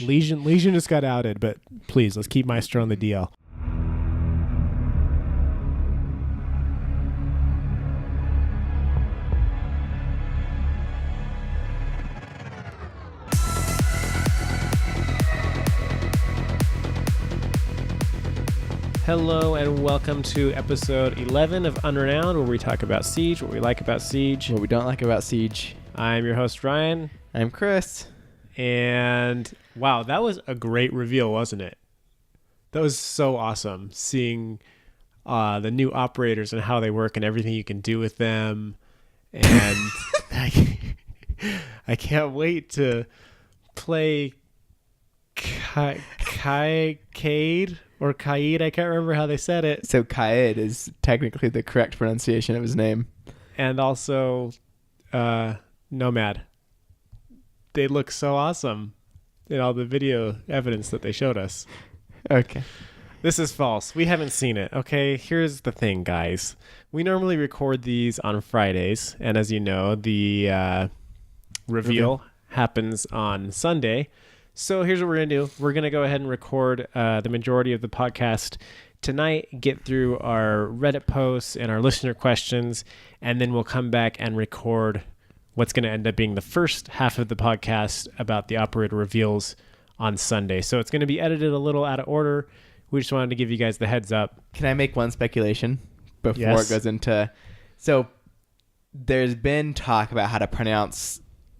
Legion just got outed, but please, let's keep Maestro on the DL. Hello and welcome to episode 11 of Unrenowned, where we talk about Siege, what we like about Siege, what we don't like about Siege. I'm your host, Ryan. I'm Chris. And wow, that was a great reveal, wasn't it? That was so awesome, seeing the new operators and how they work and everything you can do with them. And I can't wait to play Kaid or Kaid. I can't remember how they said it. So Kaid is technically the correct pronunciation of his name. And also Nomad. They look so awesome in all the video evidence that they showed us. Okay. This is false. We haven't seen it. Okay, here's the thing, guys. We normally record these on Fridays, and as you know, the reveal happens on Sunday. So here's what we're going to do. We're going to go ahead and record the majority of the podcast tonight, get through our Reddit posts and our listener questions, and then we'll come back and record what's going to end up being the first half of the podcast about the operator reveals on Sunday. So it's going to be edited a little out of order. We just wanted to give you guys the heads up. Can I make one speculation before it goes into... So there's been talk about how to pronounce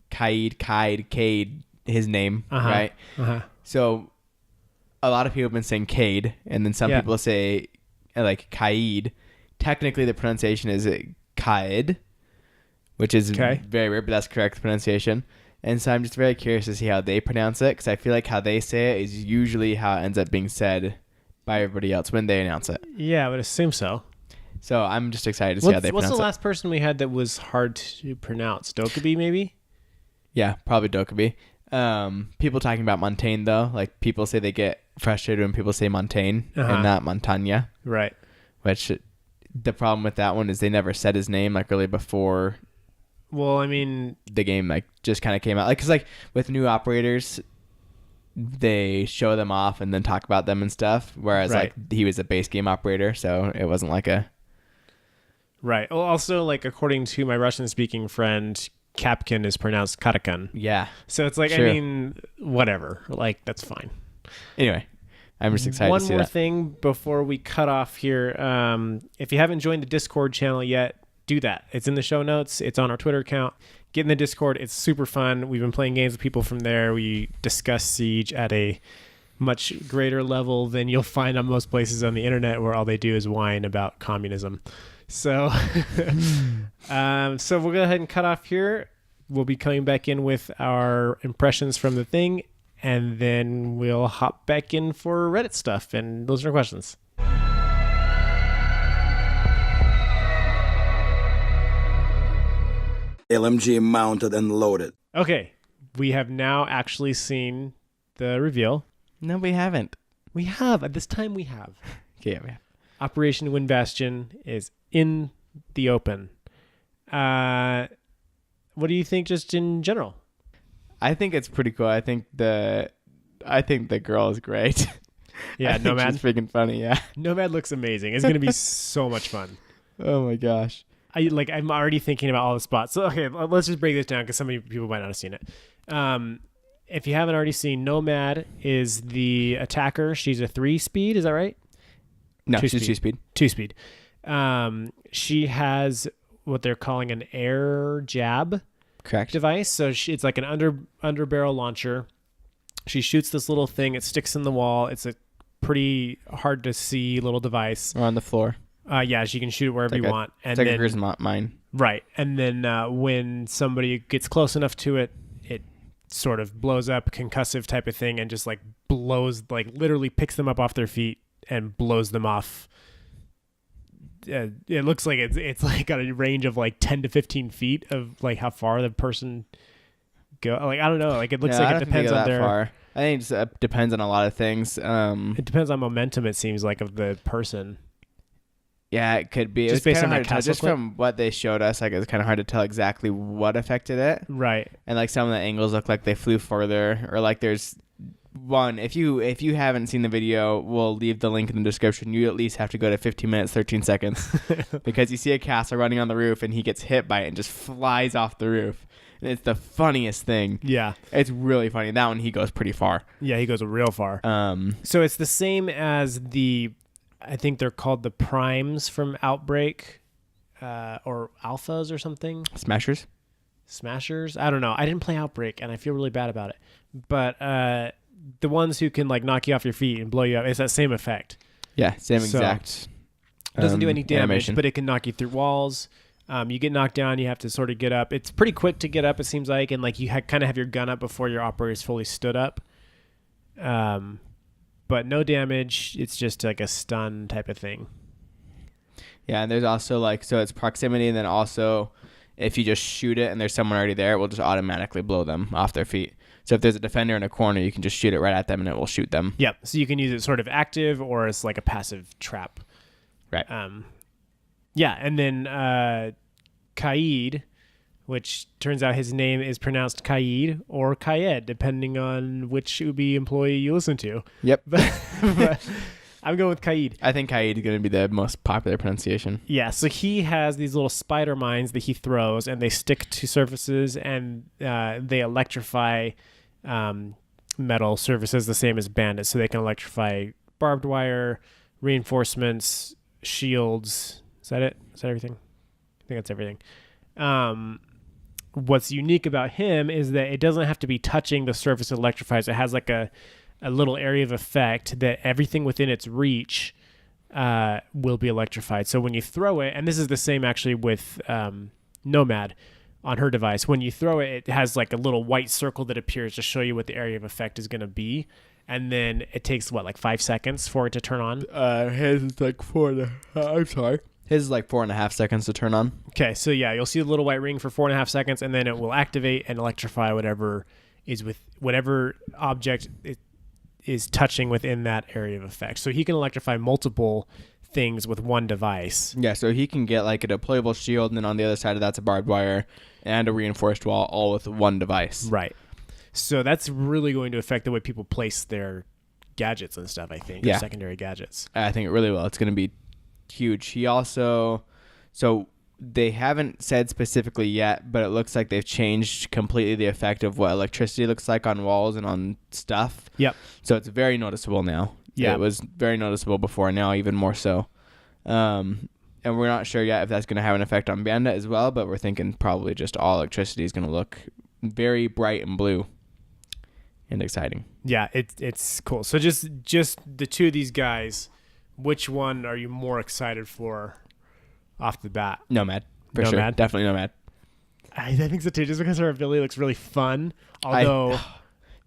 Kaid, his name, right? So a lot of people have been saying Kaid, and then some people say like Kaid. Technically, the pronunciation is Kaid, which is very weird, but that's correct pronunciation. And so I'm just very curious to see how they pronounce it, because I feel like how they say it is usually how it ends up being said by everybody else when they announce it. Yeah, I would assume so. So I'm just excited to see how they pronounce it. What's the last person we had that was hard to pronounce? Dokubi, maybe? Yeah, probably Dokubi. People talking about Montaigne, though. Like, people say they get frustrated when people say Montaigne and not Montagne. Right. Which, the problem with that one is they never said his name, like, really before... Well, I mean... The game, like, just kind of came out. Like, because, like, with new operators, they show them off and then talk about them and stuff. Whereas, like, he was a base game operator, so it wasn't like a... Right. Well, also, like, according to my Russian-speaking friend, Kapkan is pronounced Katakan. Yeah. So it's like, I mean, whatever. Like, that's fine. Anyway, I'm just excited to see that. One more thing before we cut off here. If you haven't joined the Discord channel yet, do that. It's in the show notes. It's on our Twitter account. Get in the Discord. It's super fun. We've been playing games with people from there. We discuss Siege at a much greater level than you'll find on most places on the internet, where all they do is whine about communism. So, so we'll go ahead and cut off here. We'll be coming back in with our impressions from the thing, and then we'll hop back in for Reddit stuff and listener questions. LMG mounted and loaded. Okay, we have now actually seen the reveal. No, we haven't. We have. At this time, we have. Yeah, we have. Operation Wind Bastion is in the open. What do you think just in general? I think it's pretty cool. I think the girl is great. Yeah, Nomad. She's freaking funny, yeah. Nomad looks amazing. It's going to be so much fun. Oh my gosh. I'm already thinking about all the spots. So, okay, let's just break this down because some people might not have seen it. If you haven't already seen, Nomad is the attacker. She's a 3-speed, is that right? No, she's 2-speed. 2-speed. She has what they're calling an air jab device. So it's like an under barrel launcher. She shoots this little thing. It sticks in the wall. It's a pretty hard to see little device. Or on the floor. Yeah, she can shoot it wherever you want. And it's like hers, not mine. Right. And then when somebody gets close enough to it, it sort of blows up, concussive type of thing, and just like blows, like literally picks them up off their feet and blows them off. It looks like it's like got a range of like 10 to 15 feet of like how far the person go. Like, I don't know. Like, it looks like it depends on their... Far. I think it depends on a lot of things. It depends on momentum, it seems like, of the person. Yeah, it could be. Just based on that castle. Just from what they showed us, like, it's kind of hard to tell exactly what affected it. Right. And like some of the angles look like they flew further, or like there's one, if you haven't seen the video, we'll leave the link in the description. You at least have to go to 15 minutes 13 seconds because you see a castle running on the roof and he gets hit by it and just flies off the roof. And it's the funniest thing. Yeah, it's really funny. That one he goes pretty far. Yeah, he goes real far. So it's the same as I think they're called the primes from Outbreak, or alphas or something. Smashers. I don't know. I didn't play Outbreak and I feel really bad about it. But the ones who can like knock you off your feet and blow you up, it's that same effect. Yeah, same exact. It doesn't do any damage, animation. but it can knock you through walls. You get knocked down, you have to sort of get up. It's pretty quick to get up, it seems like, and like you kind of have your gun up before your operator's fully stood up. But no damage. It's just like a stun type of thing. Yeah, and there's also like, so it's proximity, and then also if you just shoot it and there's someone already there, it will just automatically blow them off their feet. So if there's a defender in a corner, you can just shoot it right at them and it will shoot them. Yep. So you can use it sort of active or as like a passive trap. Right. Yeah, and then Kaid, which turns out his name is pronounced Kaid or Kaed, depending on which Ubi employee you listen to. Yep. But I'm going with Kaid. I think Kaid is going to be the most popular pronunciation. Yeah, so he has these little spider mines that he throws, and they stick to surfaces, and they electrify metal surfaces the same as bandits. So they can electrify barbed wire, reinforcements, shields. Is that it? Is that everything? I think that's everything. What's unique about him is that it doesn't have to be touching the surface it electrifies. It has like a little area of effect that everything within its reach will be electrified. So when you throw it, and this is the same actually with Nomad on her device, when you throw it, it has like a little white circle that appears to show you what the area of effect is going to be. And then it takes, like 5 seconds for it to turn on? His is like 4.5 seconds to turn on. Okay, so yeah, you'll see the little white ring for 4.5 seconds, and then it will activate and electrify whatever object it is touching within that area of effect. So he can electrify multiple things with one device. Yeah, so he can get like a deployable shield, and then on the other side of that's a barbed wire and a reinforced wall, all with one device. Right. So that's really going to affect the way people place their gadgets and stuff, I think. Yeah. Secondary gadgets. I think it really will. It's going to be huge. He also, so they haven't said specifically yet, but it looks like they've changed completely the effect of what electricity looks like on walls and on stuff. Yep. So it's very noticeable now. Yeah. It was very noticeable before, now even more so. And we're not sure yet if that's going to have an effect on Bandit as well, but we're thinking probably just all electricity is going to look very bright and blue and exciting. Yeah, it's cool. So just the two of these guys, which one are you more excited for off the bat? Nomad, for sure. Definitely Nomad. I think so too, just because her ability looks really fun. Although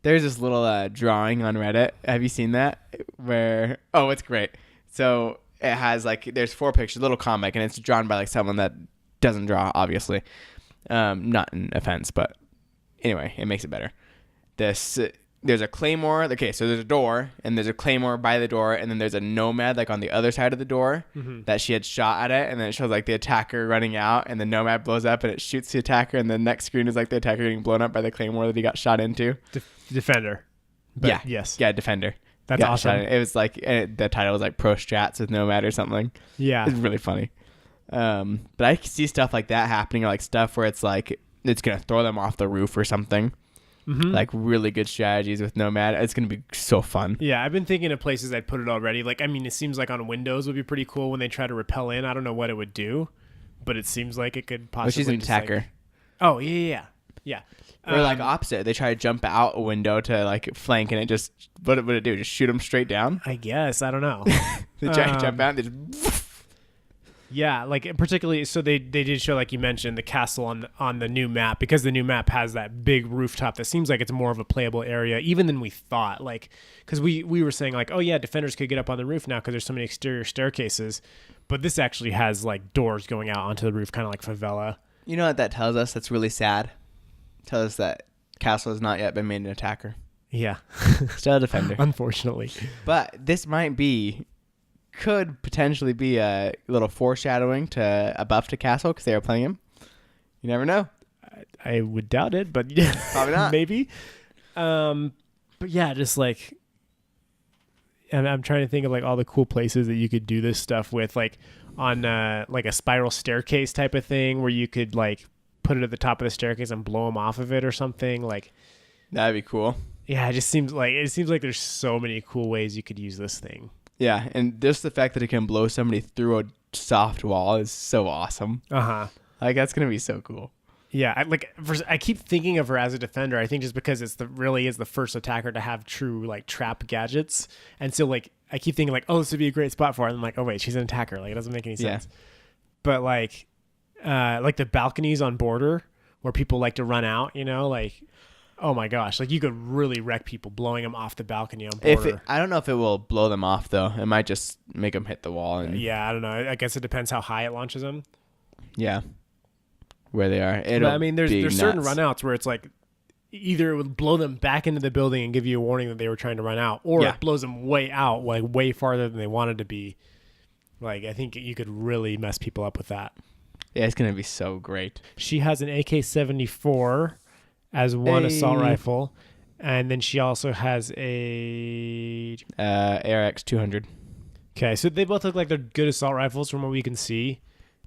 there's this little drawing on Reddit. Have you seen that? Where it's great. So it has like there's 4 pictures, little comic, and it's drawn by like someone that doesn't draw, obviously. Not an offense, but anyway, it makes it better. There's a claymore. Okay, so there's a door, and there's a claymore by the door, and then there's a nomad like on the other side of the door that she had shot at it, and then it shows like the attacker running out, and the nomad blows up, and it shoots the attacker, and the next screen is like the attacker getting blown up by the claymore that he got shot into. Defender. But yeah. Yes. Yeah, Defender. That's awesome. It was like the title was like Pro Strats with Nomad or something. Yeah. It's really funny. But I see stuff like that happening, or like stuff where it's like it's gonna throw them off the roof or something. Like really good strategies with Nomad. It's going to be so fun. Yeah, I've been thinking of places I'd put it already. Like, I mean, it seems like on Windows would be pretty cool when they try to repel in. I don't know what it would do, but it seems like it could possibly. Well, she's an attacker. Like, oh, yeah. Or like opposite. They try to jump out a window to like flank, and it just, what would it do? Just shoot them straight down? I guess. I don't know. They try to jump out and they just. Yeah, like particularly, so they did show, like you mentioned, the castle on the new map, because the new map has that big rooftop that seems like it's more of a playable area even than we thought. Like, because we were saying like, oh yeah, defenders could get up on the roof now because there's so many exterior staircases, but this actually has like doors going out onto the roof, kind of like Favela. You know what that tells us? That's really sad. It tells us that castle has not yet been made an attacker. Yeah, still a defender, unfortunately. But this could potentially be a little foreshadowing to a buff to Castle because they were playing him. You never know. I would doubt it, but yeah, probably not. Maybe. But yeah, just like, and I'm trying to think of like all the cool places that you could do this stuff with, like on like a spiral staircase type of thing where you could like put it at the top of the staircase and blow them off of it or something. Like That'd be cool. Yeah, it seems like there's so many cool ways you could use this thing. Yeah, and just the fact that it can blow somebody through a soft wall is so awesome. Uh-huh. Like that's gonna be so cool. Yeah, I keep thinking of her as a defender. I think just because really is the first attacker to have true like trap gadgets, and so like I keep thinking like, oh, this would be a great spot for her. And I'm like, oh wait, she's an attacker. Like it doesn't make any sense. Yeah. But like the balconies on border where people like to run out, you know, like oh my gosh, like you could really wreck people blowing them off the balcony on border. I don't know if it will blow them off though. It might just make them hit the wall. And yeah, I don't know. I guess it depends how high it launches them. Yeah. Where they are. But, I mean, there's certain runouts where it's like either it would blow them back into the building and give you a warning that they were trying to run out, or it blows them way out, like way farther than they wanted to be. Like I think you could really mess people up with that. Yeah, it's gonna be so great. She has an AK-74 as one assault rifle, and then she also has a ARX 200. Okay, so they both look like they're good assault rifles from what we can see.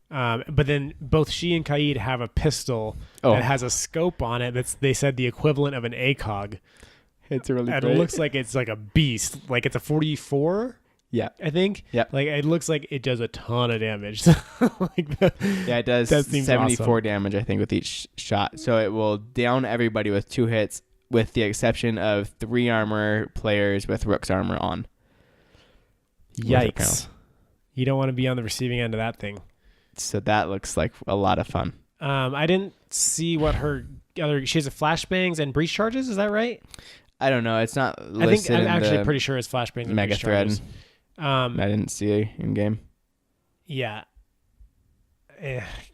But then both she and Kaid have a pistol that has a scope on it that's, they said, the equivalent of an ACOG. It's really and great. It looks like it's like a beast. Like it's a 44, yeah, I think. Yeah. Like it looks like it does a ton of damage. Yeah, it does 74 awesome. Damage, I think, with each shot. So it will down everybody with 2 hits, with the exception of 3 armor players with Rook's armor on. Yikes. You don't want to be on the receiving end of that thing. So that looks like a lot of fun. I didn't see what her other... She has a flashbangs and breach charges, is that right? I don't know. It's not listed. I'm actually pretty sure it's flashbangs and mega breach charges. I didn't see in game. Yeah.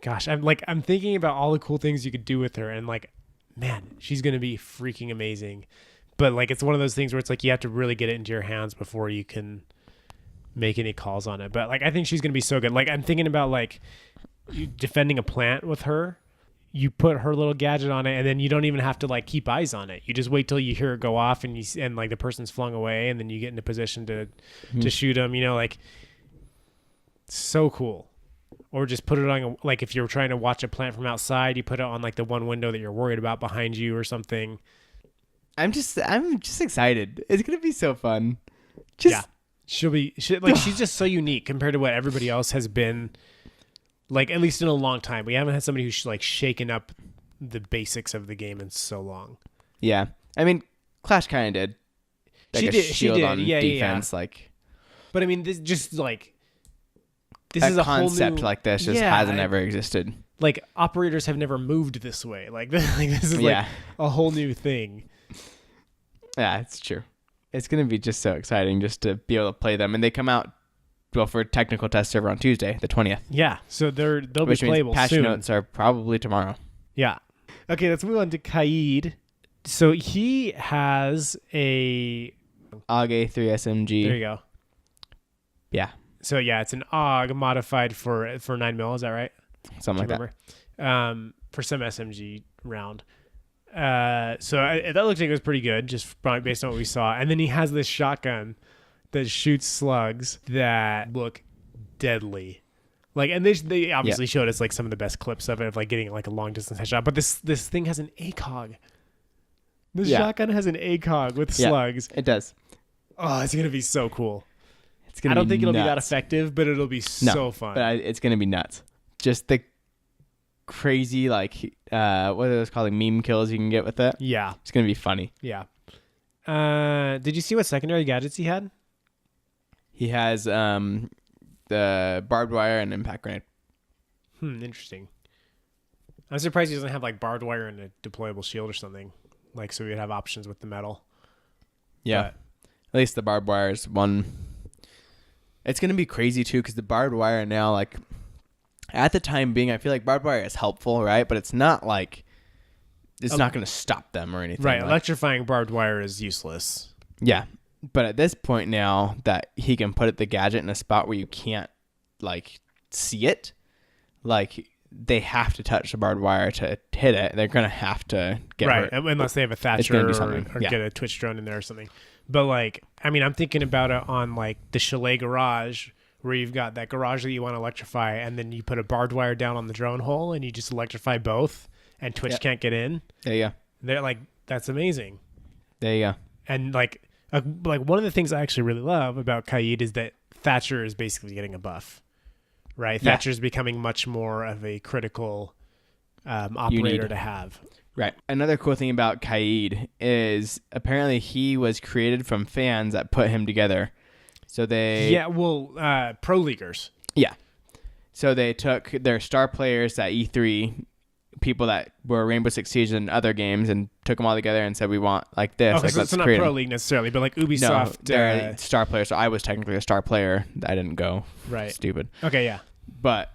Gosh, I'm thinking about all the cool things you could do with her, and like, man, she's gonna be freaking amazing. But like, it's one of those things where it's like you have to really get it into your hands before you can make any calls on it. But like I think she's gonna be so good. Like I'm thinking about like you defending a plant with her. You put her little gadget on it, and then you don't even have to like keep eyes on it. You just wait till you hear it go off, and like the person's flung away, and then you get into position to shoot them. You know, like so cool. Or just put it on like if you're trying to watch a plant from outside, you put it on like the one window that you're worried about behind you or something. I'm just excited. It's gonna be so fun. She's just so unique compared to what everybody else has been, like at least in a long time. We haven't had somebody who's like shaken up the basics of the game in so long. Yeah, I mean, Clash kind of did. Like she did. On defense, like. But I mean, this just like this a is a concept whole new, like this just hasn't ever existed. Like operators have never moved this way. Like this is like a whole new thing. Yeah, it's true. It's going to be just so exciting just to be able to play them. And they come out, well, for technical test server on Tuesday, the 20th. Yeah, so they'll be playable patch soon. Notes are probably tomorrow. Yeah. Okay, let's move on to Kaid. So he has a... AUG A3 SMG. There you go. Yeah. So yeah, it's an AUG modified for 9mm, is that right? Something like that. For some SMG round. That looked like it was pretty good, just based on what we saw. And then he has this shotgun that shoots slugs that look deadly. Like, and they obviously showed us like some of the best clips of it, of like getting like a long distance headshot. But this thing has an ACOG. This shotgun has an ACOG with slugs. It does. Oh, it's gonna be so cool. I don't think it'll be that effective, but it'll be so fun. But it's gonna be nuts. Just the crazy like what are those called, like meme kills you can get with it. Yeah, it's gonna be funny. Yeah. Did you see what secondary gadgets he had? He has the barbed wire and impact grenade. Interesting. I'm surprised he doesn't have like barbed wire and a deployable shield or something, like so we'd have options with the metal. Yeah, but at least the barbed wire is one. It's gonna be crazy too, because the barbed wire now, like at the time being, I feel like barbed wire is helpful, right? But it's not like it's not going to stop them or anything. Right. Like, electrifying barbed wire is useless. Yeah. But at this point now that he can put the gadget in a spot where you can't like see it, like they have to touch the barbed wire to hit it. They're going to have to get hurt. Unless they have a Thatcher or Yeah. get a Twitch drone in there or something. But like, I mean, I'm thinking about it on like the chalet garage where you've got that garage that you want to electrify, and then you put a barbed wire down on the drone hole and you just electrify both, and Twitch can't get in. There you go. They're like, that's amazing. There you go. And like one of the things I actually really love about Kaid is that Thatcher is basically getting a buff, right? Yeah. Thatcher is becoming much more of a critical operator to have. Right. Another cool thing about Kaid is apparently he was created from fans that put him together. So pro leaguers. Yeah. So they took their star players at E3, people that were Rainbow Six Siege and other games, and took them all together and said, we want like this. Okay, so it's not pro league necessarily, but like Ubisoft. No, they're star players. So I was technically a star player. I didn't go. Right. Stupid. Okay, yeah. But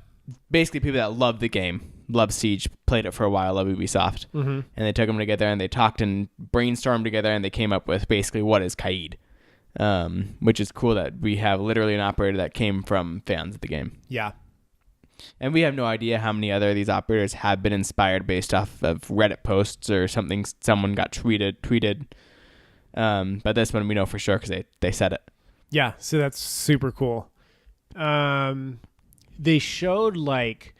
basically people that love the game, love Siege, played it for a while, love Ubisoft. Mm-hmm. And they took them together and they talked and brainstormed together, and they came up with basically what is Kaid. Which is cool that we have literally an operator that came from fans of the game. Yeah. And we have no idea how many other of these operators have been inspired based off of Reddit posts or something someone got tweeted. But this one we know for sure because they said it. Yeah, so that's super cool. They showed like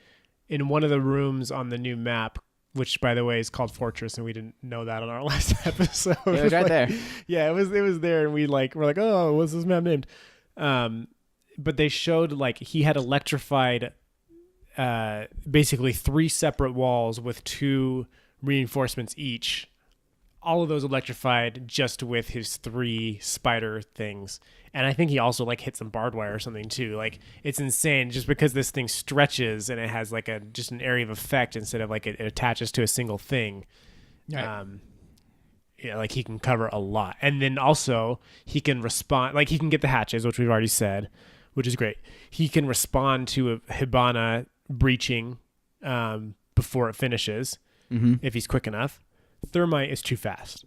in one of the rooms on the new map, which by the way is called Fortress, and we didn't know that on our last episode. It was right there. Yeah, it was there, and we're like, oh, what's this map named? But they showed like he had electrified basically 3 separate walls with 2 reinforcements each. All of those electrified just with his 3 spider things. And I think he also like hit some barbed wire or something too. Like it's insane just because this thing stretches and it has like just an area of effect instead of like it attaches to a single thing. Right. Yeah, like he can cover a lot. And then also he can respond, like he can get the hatches, which we've already said, which is great. He can respond to a Hibana breaching before it finishes if he's quick enough. Thermite is too fast.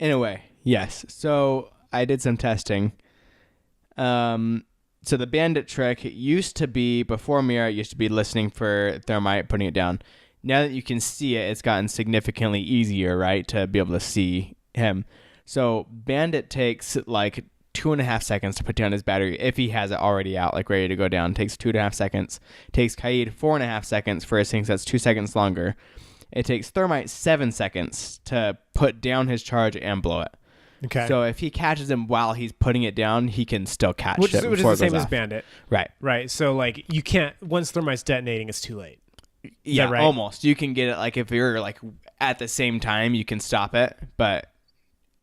In a way, yes. So I did some testing. So the bandit trick used to be, before Mira, it used to be listening for thermite, putting it down. Now that you can see it, it's gotten significantly easier, right, to be able to see him. So bandit takes like 2.5 seconds to put down his battery if he has it already out, like ready to go down. Takes 2.5 seconds. Takes Kaid 4.5 seconds for his things. That's 2 seconds longer. It takes Thermite 7 seconds to put down his charge and blow it. Okay. So if he catches him while he's putting it down, he can still catch which it. Which is the same as Bandit. Right. Right. So like you can't, once Thermite's detonating, it's too late. Yeah, right? Almost. You can get it like if you're like at the same time, you can stop it. But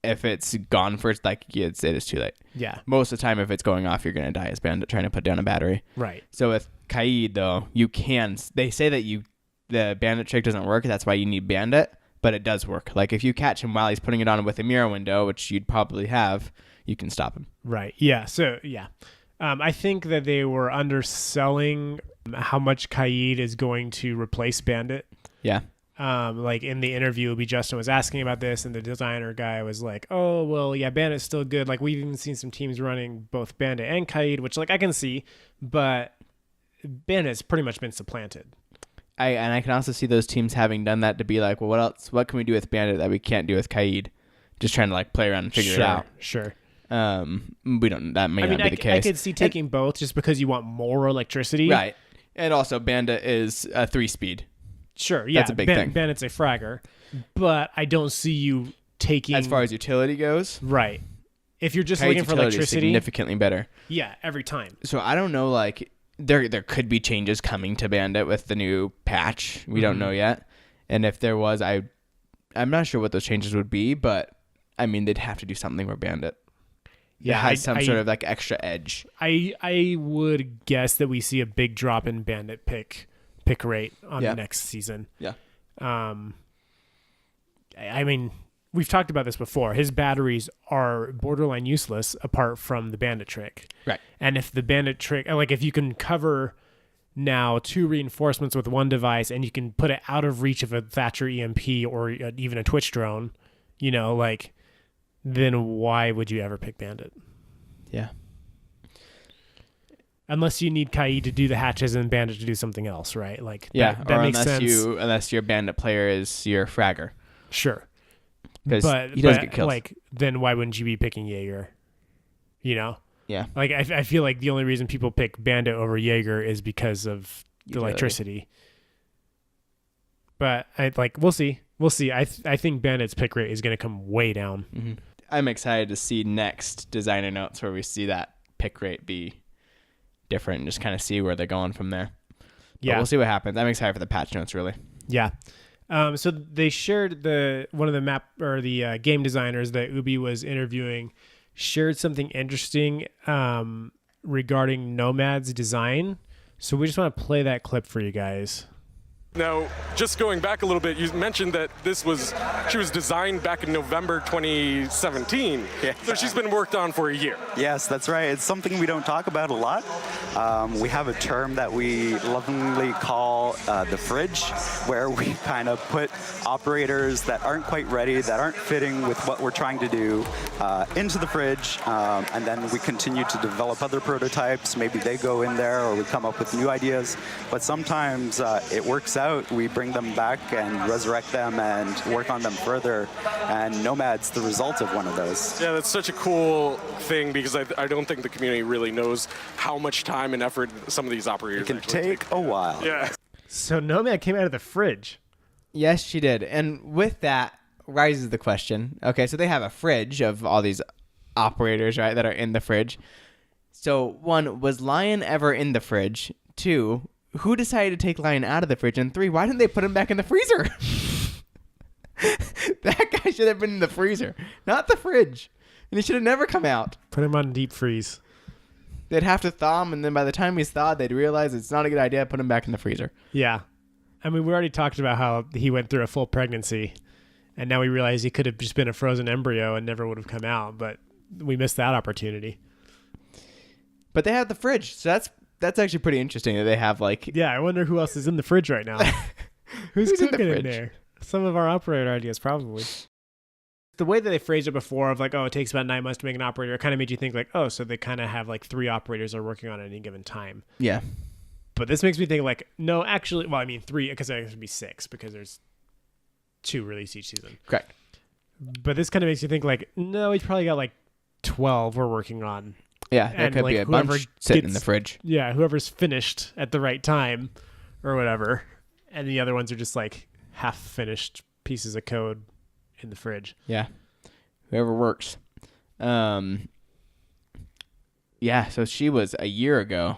if it's gone first, like it is too late. Yeah. Most of the time, if it's going off, you're going to die as Bandit trying to put down a battery. Right. So with Kaid, though, you can, they say that the Bandit trick doesn't work. That's why you need Bandit, but it does work. Like if you catch him while he's putting it on with a mirror window, which you'd probably have, you can stop him. Right. Yeah. So yeah, I think that they were underselling how much Kaid is going to replace Bandit. Yeah. Like in the interview, Justin was asking about this, and the designer guy was like, "Oh, well, yeah, Bandit's still good. Like we've even seen some teams running both Bandit and Kaid, which like I can see, but Bandit's pretty much been supplanted." I can also see those teams having done that to be like, well, what else? What can we do with Bandit that we can't do with Kaid? Just trying to like play around and figure it out. Sure. We don't. That may not be the case. I could see taking both just because you want more electricity. Right. And also, Bandit is a 3-speed. Sure. Yeah. That's a big thing. Bandit's a fragger, but I don't see you taking as far as utility goes. Right. If you're just Kaid's looking for utility electricity, is significantly better. Yeah, every time. So I don't know, like there could be changes coming to Bandit with the new patch. We don't know yet. And if there was, I'm not sure what those changes would be, but I mean they'd have to do something for Bandit. Yeah, it has some sort of like extra edge. I would guess that we see a big drop in Bandit pick rate on the next season. Yeah. I mean, we've talked about this before. His batteries are borderline useless apart from the Bandit trick. Right. And if the Bandit trick, like if you can cover now 2 reinforcements with 1 device and you can put it out of reach of a Thatcher EMP or even a Twitch drone, you know, like, then why would you ever pick Bandit? Yeah. Unless you need Kaid to do the hatches and Bandit to do something else, right? Like, that or makes sense. Unless your Bandit player is your fragger. Sure. Because he does get kills. Like, then why wouldn't you be picking Jaeger? You know? Yeah. Like, I feel like the only reason people pick Bandit over Jaeger is because of the electricity. But we'll see. We'll see. I think Bandit's pick rate is going to come way down. Mm-hmm. I'm excited to see next designer notes where we see that pick rate be different and just kind of see where they're going from there. But we'll see what happens. I'm excited for the patch notes, really. Yeah. So they shared one of the map or the game designers that Ubi was interviewing shared something interesting regarding Nomad's design. So we just want to play that clip for you guys. Now, just going back a little bit, you mentioned that she was designed back in November 2017. Yeah. So she's been worked on for a year. Yes, that's right. It's something we don't talk about a lot. We have a term that we lovingly call the fridge, where we kind of put operators that aren't quite ready, that aren't fitting with what we're trying to do, into the fridge, and then we continue to develop other prototypes. Maybe they go in there, or we come up with new ideas. But sometimes it works out. We bring them back and resurrect them and work on them further. And Nomad's the result of one of those. Yeah, that's such a cool thing, because I don't think the community really knows how much time and effort some of these operators It can take a while. Yeah. So Nomad came out of the fridge. Yes, she did. And with that rises the question. Okay, so they have a fridge of all these operators, right, that are in the fridge. So 1, was Lion ever in the fridge? 2, who decided to take Lion out of the fridge? And 3, why didn't they put him back in the freezer? That guy should have been in the freezer, not the fridge. And he should have never come out. Put him on deep freeze. They'd have to thaw him, and then by the time he's thawed, they'd realize it's not a good idea to put him back in the freezer. Yeah. I mean, we already talked about how he went through a full pregnancy, and now we realize he could have just been a frozen embryo and never would have come out, but we missed that opportunity. But they have the fridge, so that's actually pretty interesting that they have, Yeah, I wonder who else is in the fridge right now. Who's in the cooking in fridge? there? Some of our operator ideas, probably. The way that they phrased it before of it takes about 9 months to make an operator, kind of made you think so they kind of have 3 operators are working on it at any given time. Yeah. But this makes me think no, actually, 3, because there would be 6 because there's 2 released each season. Correct. But this kind of makes you think no, he's probably got 12 we're working on. Yeah, there could be a bunch sitting in the fridge. Yeah, whoever's finished at the right time or whatever. And the other ones are just half finished pieces of code in the fridge. Yeah. Whoever works. Yeah, so she was a year ago.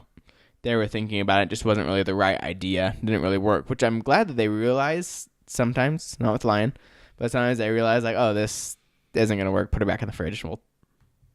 They were thinking about it. Just wasn't really the right idea. Didn't really work, which I'm glad that they realize sometimes, not with Lion, but sometimes they realize this isn't going to work. Put it back in the fridge. We'll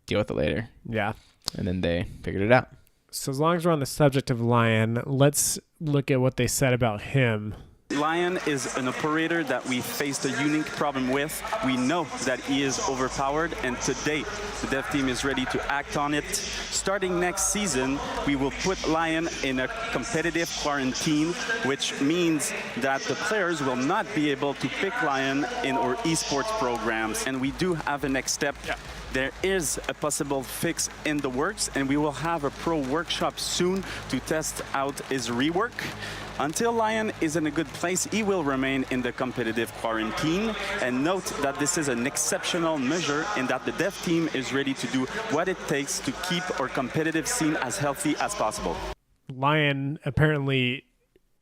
deal with it later. Yeah. And then they figured it out. So as long as we're on the subject of Lion, let's look at what they said about him. Lion is an operator that we faced a unique problem with. We know that he is overpowered, and today the dev team is ready to act on it. Starting next season, we will put Lion in a competitive quarantine, which means that the players will not be able to pick Lion in our esports programs. And we do have a next step. Yeah. There is a possible fix in the works, and we will have a pro workshop soon to test out his rework. Until Lion is in a good place, he will remain in the competitive quarantine. And note that this is an exceptional measure in that the dev team is ready to do what it takes to keep our competitive scene as healthy as possible. Lion, apparently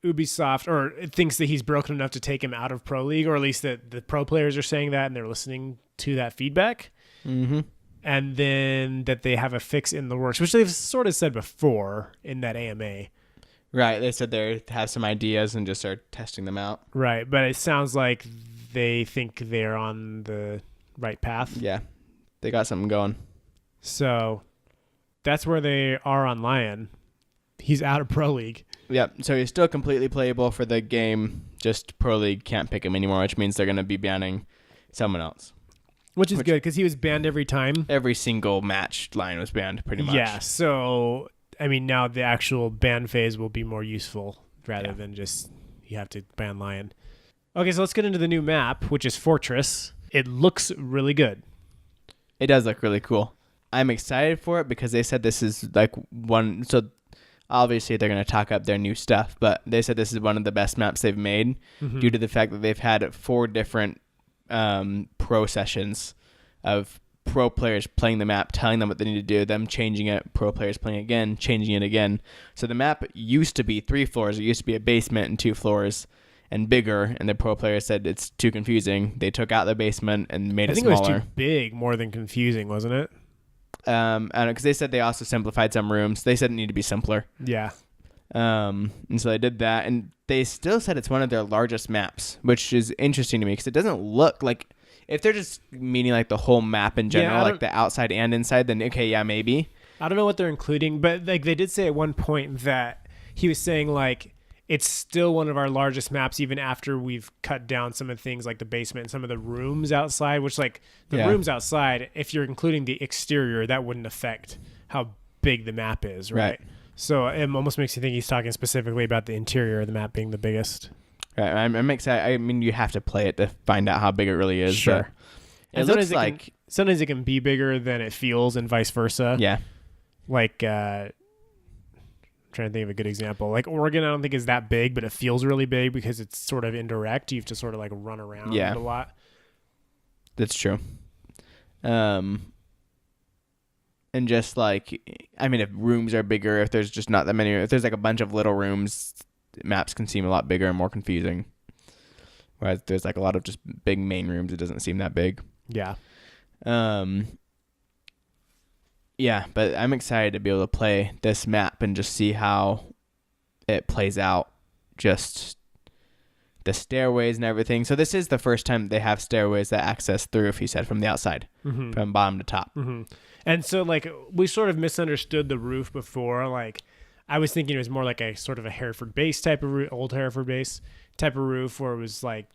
Ubisoft thinks that he's broken enough to take him out of Pro League, or at least that the pro players are saying that and they're listening to that feedback. Mm-hmm. And then that they have a fix in the works, which they've sort of said before in that AMA. Right. They said they have some ideas and just start testing them out. Right. But it sounds like they think they're on the right path. Yeah. They got something going. So that's where they are on Lion. He's out of Pro League. Yep. So he's still completely playable for the game. Just Pro League can't pick him anymore, which means they're going to be banning someone else. Which is good because he was banned every time. Every single match Lion was banned pretty much. Yeah. So, I mean, now the actual ban phase will be more useful rather than just you have to ban Lion. Okay, so let's get into the new map, which is Fortress. It looks really good. It does look really cool. I'm excited for it because they said this is one. So Obviously, they're going to talk up their new stuff, but they said this is one of the best maps they've made due to the fact that they've had 4 different pro sessions of pro players playing the map, telling them what they need to do, them changing it, pro players playing again, changing it again. So the map used to be 3 floors. It used to be a basement and 2 floors and bigger, and the pro players said it's too confusing. They took out the basement and made it smaller. I think it was too big more than confusing, wasn't it? I don't know, because they said they also simplified some rooms. They said it needed to be simpler. Yeah. And so they did that, and they still said it's one of their largest maps, which is interesting to me because it doesn't look like, if they're just meaning like the whole map in general, like the outside and inside, then okay, yeah, maybe. I don't know what they're including, but like they did say at one point that he was saying like it's still one of our largest maps even after we've cut down some of the things like the basement and some of the rooms outside, which like the rooms outside, if you're including the exterior, that wouldn't affect how big the map is, right? So it almost makes you think he's talking specifically about the interior of the map being the biggest. Right, I'm excited. I mean, you have to play it to find out how big it really is. Sure. It looks like sometimes it can be bigger than it feels, and vice versa. Yeah. Like, I'm trying to think of a good example. Like Oregon, I don't think is that big, but it feels really big because it's sort of indirect. You have to sort of like run around a lot. That's true. And just like, I mean, if rooms are bigger, if there's just not that many, if there's like a bunch of little rooms, maps can seem a lot bigger and more confusing. Whereas there's like a lot of just big main rooms, it doesn't seem that big. Yeah. Yeah, but I'm excited to be able to play this map and just see how it plays out. Just the stairways and everything. So this is the first time they have stairways that access through, if he said, from the outside, from bottom to top. And so like we sort of misunderstood the roof before. Like I was thinking it was more like a sort of a Hereford base type of old Hereford base type of roof where it was like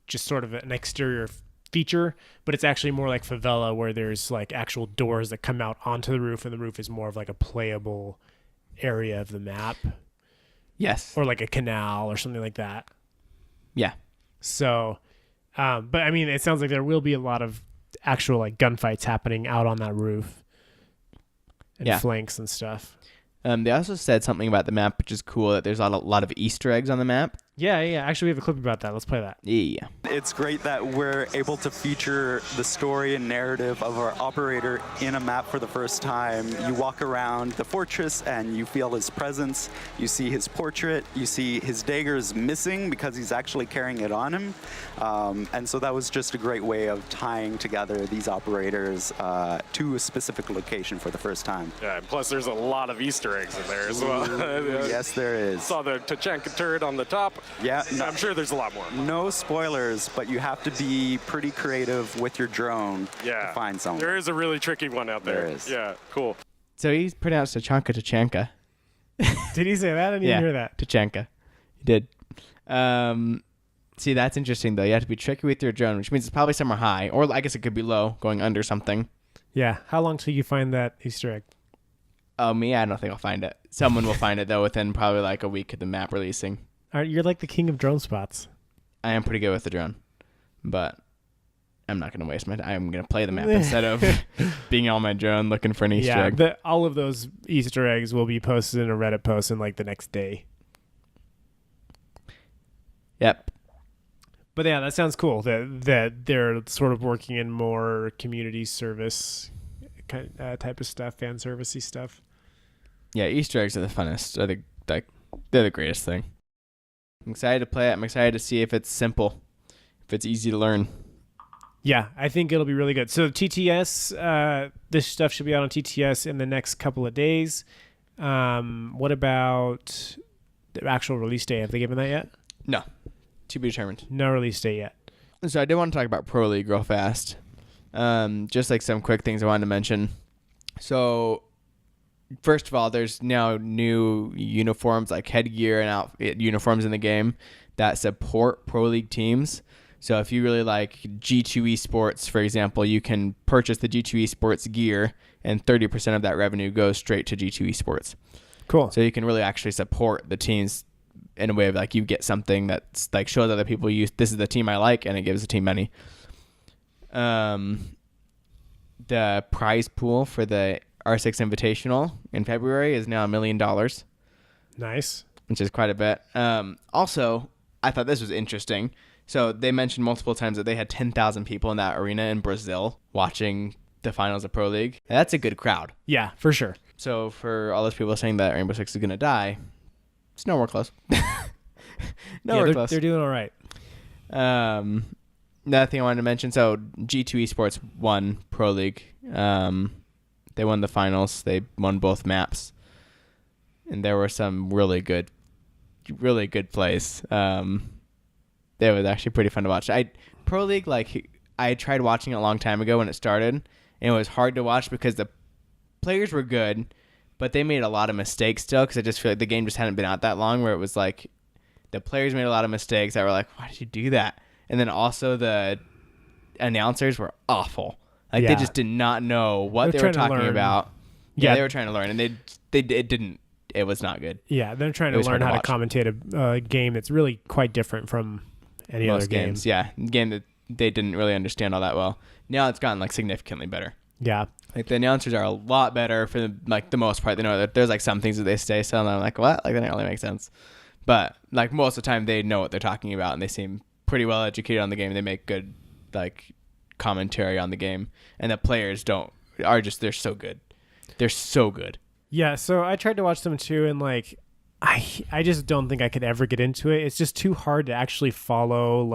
just sort of an exterior feature, but it's actually more like favela where there's like actual doors that come out onto the roof, and the roof is more of like a playable area of the map. Yes. Or like a canal or something like that. Yeah. So, but I mean, it sounds like there will be a lot of actual like gunfights happening out on that roof and flanks and stuff. They also said something about the map, which is cool, that there's a lot of Easter eggs on the map. Yeah. Actually, we have a clip about that. Let's play that. Yeah. It's great that we're able to feature the story and narrative of our operator in a map for the first time. You walk around the fortress and you feel his presence. You see his portrait. You see his dagger is missing because he's actually carrying it on him. And so that was just a great way of tying together these operators to a specific location for the first time. Yeah, and plus there's a lot of Easter eggs in there as well. Yes, there is. Saw the Tachanka turret on the top. Yeah, I'm sure there's a lot more. No spoilers, but you have to be pretty creative with your drone to find something. There is a really tricky one out there. There is. Yeah, cool. So he pronounced Tachanka. Did he say that? I didn't hear that. Tachanka. He did. See, that's interesting, though. You have to be tricky with your drone, which means it's probably somewhere high, or I guess it could be low, going under something. Yeah. How long till you find that Easter egg? Oh, me? I don't think I'll find it. Someone will find it, though, within probably like a week of the map releasing. You're like the king of drone spots. I am pretty good with the drone, but I'm not going to waste my time. I'm going to play the map instead of being on my drone looking for an Easter egg. All of those Easter eggs will be posted in a Reddit post in like the next day. Yep. But yeah, that sounds cool that they're sort of working in more community service type of stuff, fan servicey stuff. Yeah, Easter eggs are the funnest. They're the greatest thing. I'm excited to play it. I'm excited to see if it's simple, if it's easy to learn. Yeah, I think it'll be really good. So TTS, this stuff should be out on TTS in the next couple of days. What about the actual release date? Have they given that yet? No. To be determined. No release date yet. So I did want to talk about Pro League real fast. Just like some quick things I wanted to mention. So first of all, there's now new uniforms like headgear and uniforms in the game that support Pro League teams. So if you really like G2 Esports, for example, you can purchase the G2 Esports gear and 30% of that revenue goes straight to G2 Esports. Cool. So you can really actually support the teams in a way of like you get something that's like shows other people this is the team I like, and it gives the team money. The prize pool for the R6 Invitational in February is now $1 million. Nice. Which is quite a bit. Also, I thought this was interesting. So they mentioned multiple times that they had 10,000 people in that arena in Brazil watching the finals of Pro League. And that's a good crowd. Yeah, for sure. So for all those people saying that Rainbow Six is going to die, it's nowhere close. Nowhere close. They're doing all right. Another thing I wanted to mention, so G2 Esports won Pro League. They won the finals. They won both maps. And there were some really good plays. It was actually pretty fun to watch. Pro League, I tried watching it a long time ago when it started, and it was hard to watch because the players were good, but they made a lot of mistakes still, because I just feel like the game just hadn't been out that long, where it was like the players made a lot of mistakes that were like, why did you do that? And then also the announcers were awful. Like, they just did not know what they were talking about. Yeah, they were trying to learn, and it was not good. Yeah, they're trying to learn how to commentate a game that's really quite different from any Most other games. Yeah, game that they didn't really understand all that well. Now it's gotten significantly better. Yeah. The announcers are a lot better for the most part. They know that there's some things that they say, so I'm like, what? That doesn't really make sense. But most of the time they know what they're talking about, and they seem pretty well educated on the game. They make good commentary on the game, and the players they're so good. They're so good. Yeah, so I tried to watch them too, and I just don't think I could ever get into it. It's just too hard to actually follow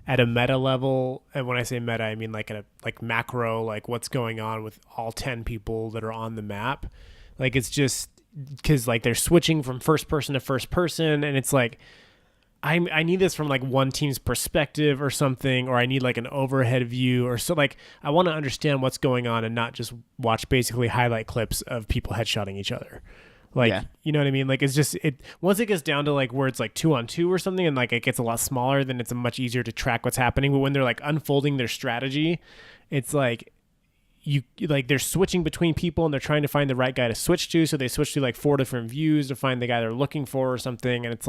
at a meta level. And when I say meta, I mean at a macro, what's going on with all 10 people that are on the map. It's just because they're switching from first person to first person, and it's I need this from one team's perspective or something, or I need an overhead view, or so I want to understand what's going on and not just watch basically highlight clips of people headshotting each other. You know what I mean? It's just once it gets down to where it's 2-on-2 or something, and it gets a lot smaller, then it's much easier to track what's happening. But when they're unfolding their strategy, it's they're switching between people, and they're trying to find the right guy to switch to. So they switch to 4 different views to find the guy they're looking for or something. And it's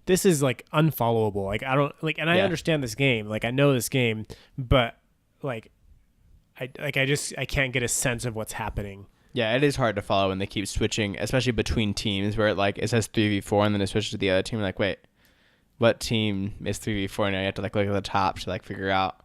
this is unfollowable. I don't I understand this game. I know this game, but I can't get a sense of what's happening. Yeah, it is hard to follow when they keep switching, especially between teams where it says 3v4 and then it switches to the other team. Wait, what team is 3v4 now? You have to look at the top to figure out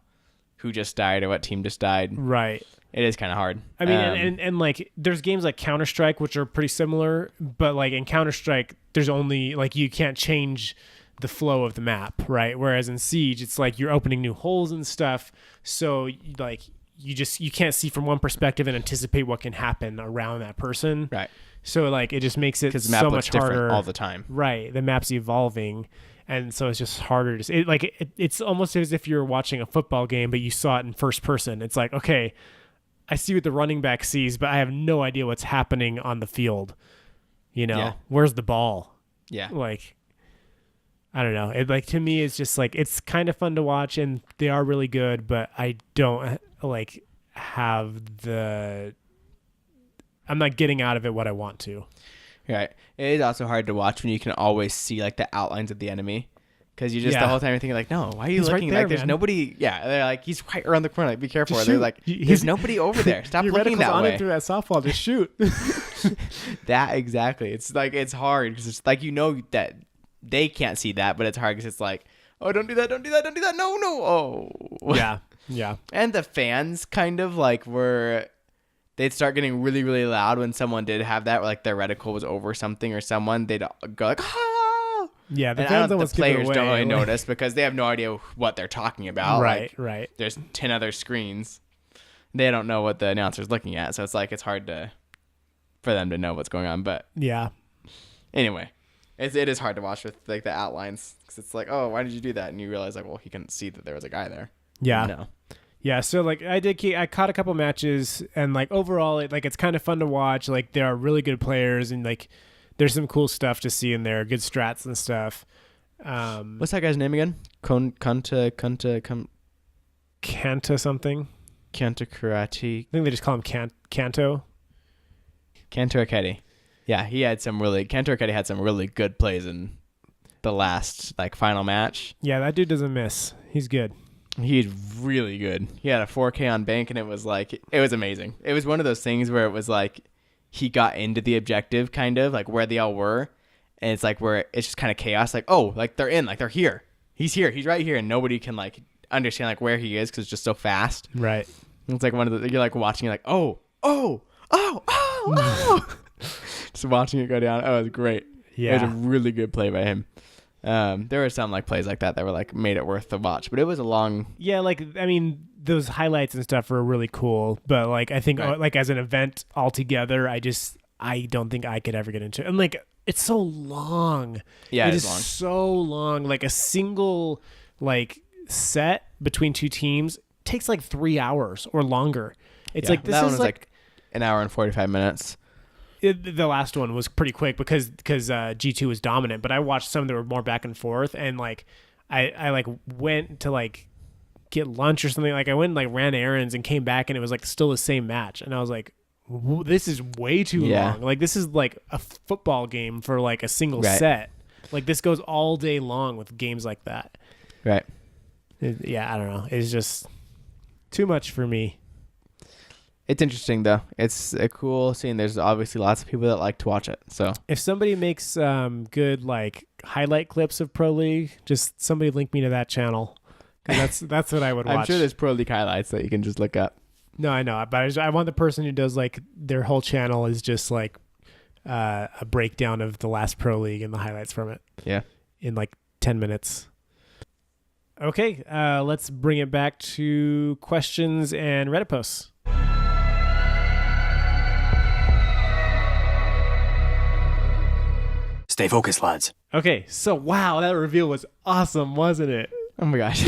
who just died or what team just died. Right. It is kind of hard. I mean, and there's games like Counter-Strike, which are pretty similar, but in Counter-Strike, there's only you can't change the flow of the map, right? Whereas in Siege, it's you're opening new holes and stuff, so you can't see from one perspective and anticipate what can happen around that person. Right. So it just makes it the map so looks much harder different all the time. Right. The map's evolving. And so it's just harder to see. It's almost as if you're watching a football game, but you saw it in first person. It's okay, I see what the running back sees, but I have no idea what's happening on the field. Where's the ball? Yeah. I don't know. It to me, it's just it's kind of fun to watch, and they are really good, but I don't have the. I'm not getting out of it what I want to. Right. It is also hard to watch when you can always see the outlines of the enemy, because you just the whole time you're thinking no, why are you looking? Right there, there's man. Nobody. Yeah, they're he's right around the corner. Be careful. Just they're shoot. there's nobody over there. Stop looking that way. Through that softball, just shoot. That exactly. It's it's hard because it's that they can't see that, but it's hard because it's oh, don't do that, don't do that, don't do that. No. Oh. Yeah. Yeah. And the fans kind of were. They'd start getting really, really loud when someone did have that, where their reticle was over something or someone. They'd go ah! Yeah, the and fans the players don't really away. notice because they have no idea what they're talking about. Right. There's 10 other screens. They don't know what the announcer's looking at, so it's it's hard for them to know what's going on. But yeah. Anyway, it is hard to watch with the outlines, because it's oh, why did you do that? And you realize well, he couldn't see that there was a guy there. Yeah. No. Yeah, so I caught a couple matches, and overall it's kind of fun to watch. There are really good players, and there's some cool stuff to see in there, good strats and stuff. What's that guy's name again? Kanta something. Kanta Karate. I think they just call him Kanto. Kanto Arkady. Yeah, Kanto Arkady had some really good plays in the last final match. Yeah, that dude doesn't miss. He's good. He's really good. He had a 4K on bank, and it was it was amazing. It was one of those things where it was he got into the objective, kind of like where they all were, and it's like where it's just kind of chaos. Like, oh, like they're in, like they're here. He's here. He's right here, and nobody can like understand like where he is because it's just so fast. Right. It's like one of the you're like watching, you're like, oh. Just watching it go down. Oh, it was great. Yeah. It was a really good play by him. There were some like plays like that were like made it worth the watch, but it was a long. Yeah, like I mean, those highlights and stuff are really cool, but like I think like as an event altogether, I don't think I could ever get into it. And like it's so long. Yeah, it is long. so long. Like a single like set between two teams takes like 3 hours or longer. It's like this that is one was like an hour and 45 minutes. The last one was pretty quick because G2 was dominant, but I watched some that were more back and forth, and like I like went to like get lunch or something. Like I went and like ran errands and came back, and it was like still the same match, and I was like, this is way too long. Like this is like a football game for like a single set. Like this goes all day long with games like that. Right. I don't know. It's just too much for me. It's interesting though. It's a cool scene. There's obviously lots of people that like to watch it. So if somebody makes good like highlight clips of Pro League, just somebody link me to that channel. 'Cause that's what I would watch. I'm sure there's Pro League highlights that you can just look up. No, I know, but I want the person who does like their whole channel is just like a breakdown of the last Pro League and the highlights from it. Yeah. In like 10 minutes. Okay, let's bring it back to questions and Reddit posts. Stay focused, lads. Okay, so wow, that reveal was awesome, wasn't it? Oh my gosh.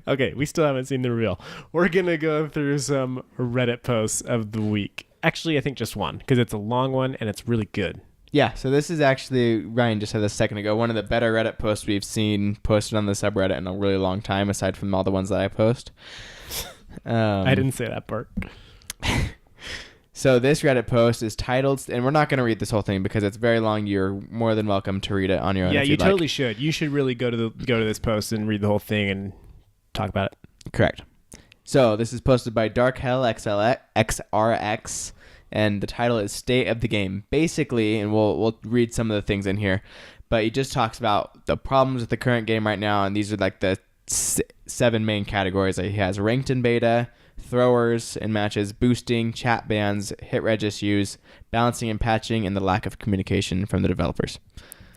Okay, we still haven't seen the reveal. We're going to go through some Reddit posts of the week. Actually, I think just one, because it's a long one and it's really good. Yeah, so this is actually, Ryan just said this a second ago, one of the better Reddit posts we've seen posted on the subreddit in a really long time, aside from all the ones that I post. I didn't say that part. So this Reddit post is titled, and we're not going to read this whole thing because it's very long. You're more than welcome to read it on your own. Yeah, if you you'd totally like. should. You should really go to this post and read the whole thing and talk about it. Correct. So this is posted by Darkhellxrx, and the title is State of the Game. Basically, and we'll read some of the things in here, but he just talks about the problems with the current game right now, and these are like the 7 main categories that he has: ranked in beta, throwers in matches, boosting, chat bans, hit reg issues, balancing and patching, and the lack of communication from the developers.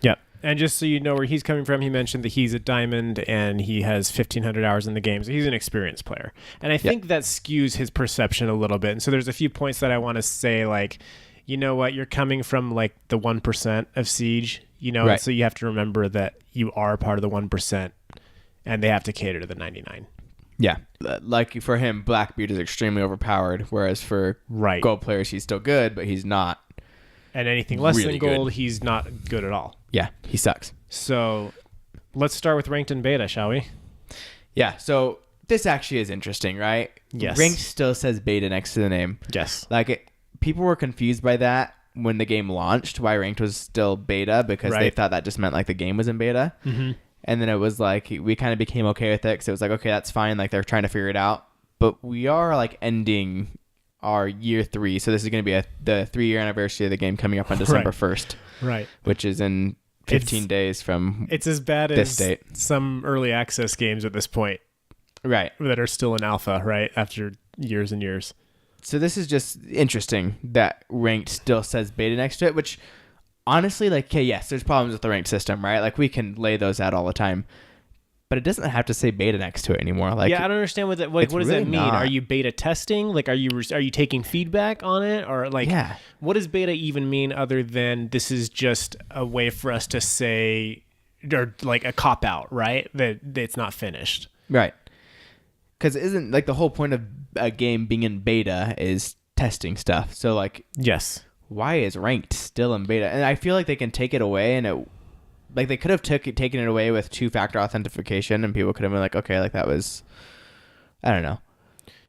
Yep. And just so you know where he's coming from, he mentioned that he's at Diamond and he has 1,500 hours in the game. So he's an experienced player. And I think that skews his perception a little bit. And so there's a few points that I want to say, like, you know what, you're coming from like the 1% of Siege, you know, right. So you have to remember that you are part of the 1% and they have to cater to the 99. Yeah. Like for him, Blackbeard is extremely overpowered, whereas for gold players, he's still good, but he's not. And anything less really than gold, good. He's not good at all. Yeah, he sucks. So let's start with ranked in beta, shall we? Yeah, so this actually is interesting, right? Yes. Ranked still says beta next to the name. Yes. Like, people were confused by that when the game launched, why ranked was still beta, because they thought that just meant like the game was in beta. Mm-hmm. And then it was like, we kind of became okay with it because it was like, okay, that's fine. Like, they're trying to figure it out. But we are like ending our year 3. So this is going to be the 3-year anniversary of the game coming up on December 1st. Right. Which is in 15 days from It's as bad this as date. some early access games at this point. Right. That are still in alpha, right? After years and years. So this is just interesting that ranked still says beta next to it, which honestly, like, okay, yes, there's problems with the ranked system, right? Like, we can lay those out all the time. But it doesn't have to say beta next to it anymore. Like, yeah, I don't understand what that. Like, what does really that mean? not. Are you beta testing? Like, are you taking feedback on it, or like, what does beta even mean other than this is just a way for us to say, or like a cop out, right? That it's not finished, right? Because isn't like the whole point of a game being in beta is testing stuff. So like, yes, why is ranked still in beta? And I feel like they can take it away and it. Like, they could have taken it away with 2-factor authentication, and people could have been like, okay, like, that was, I don't know.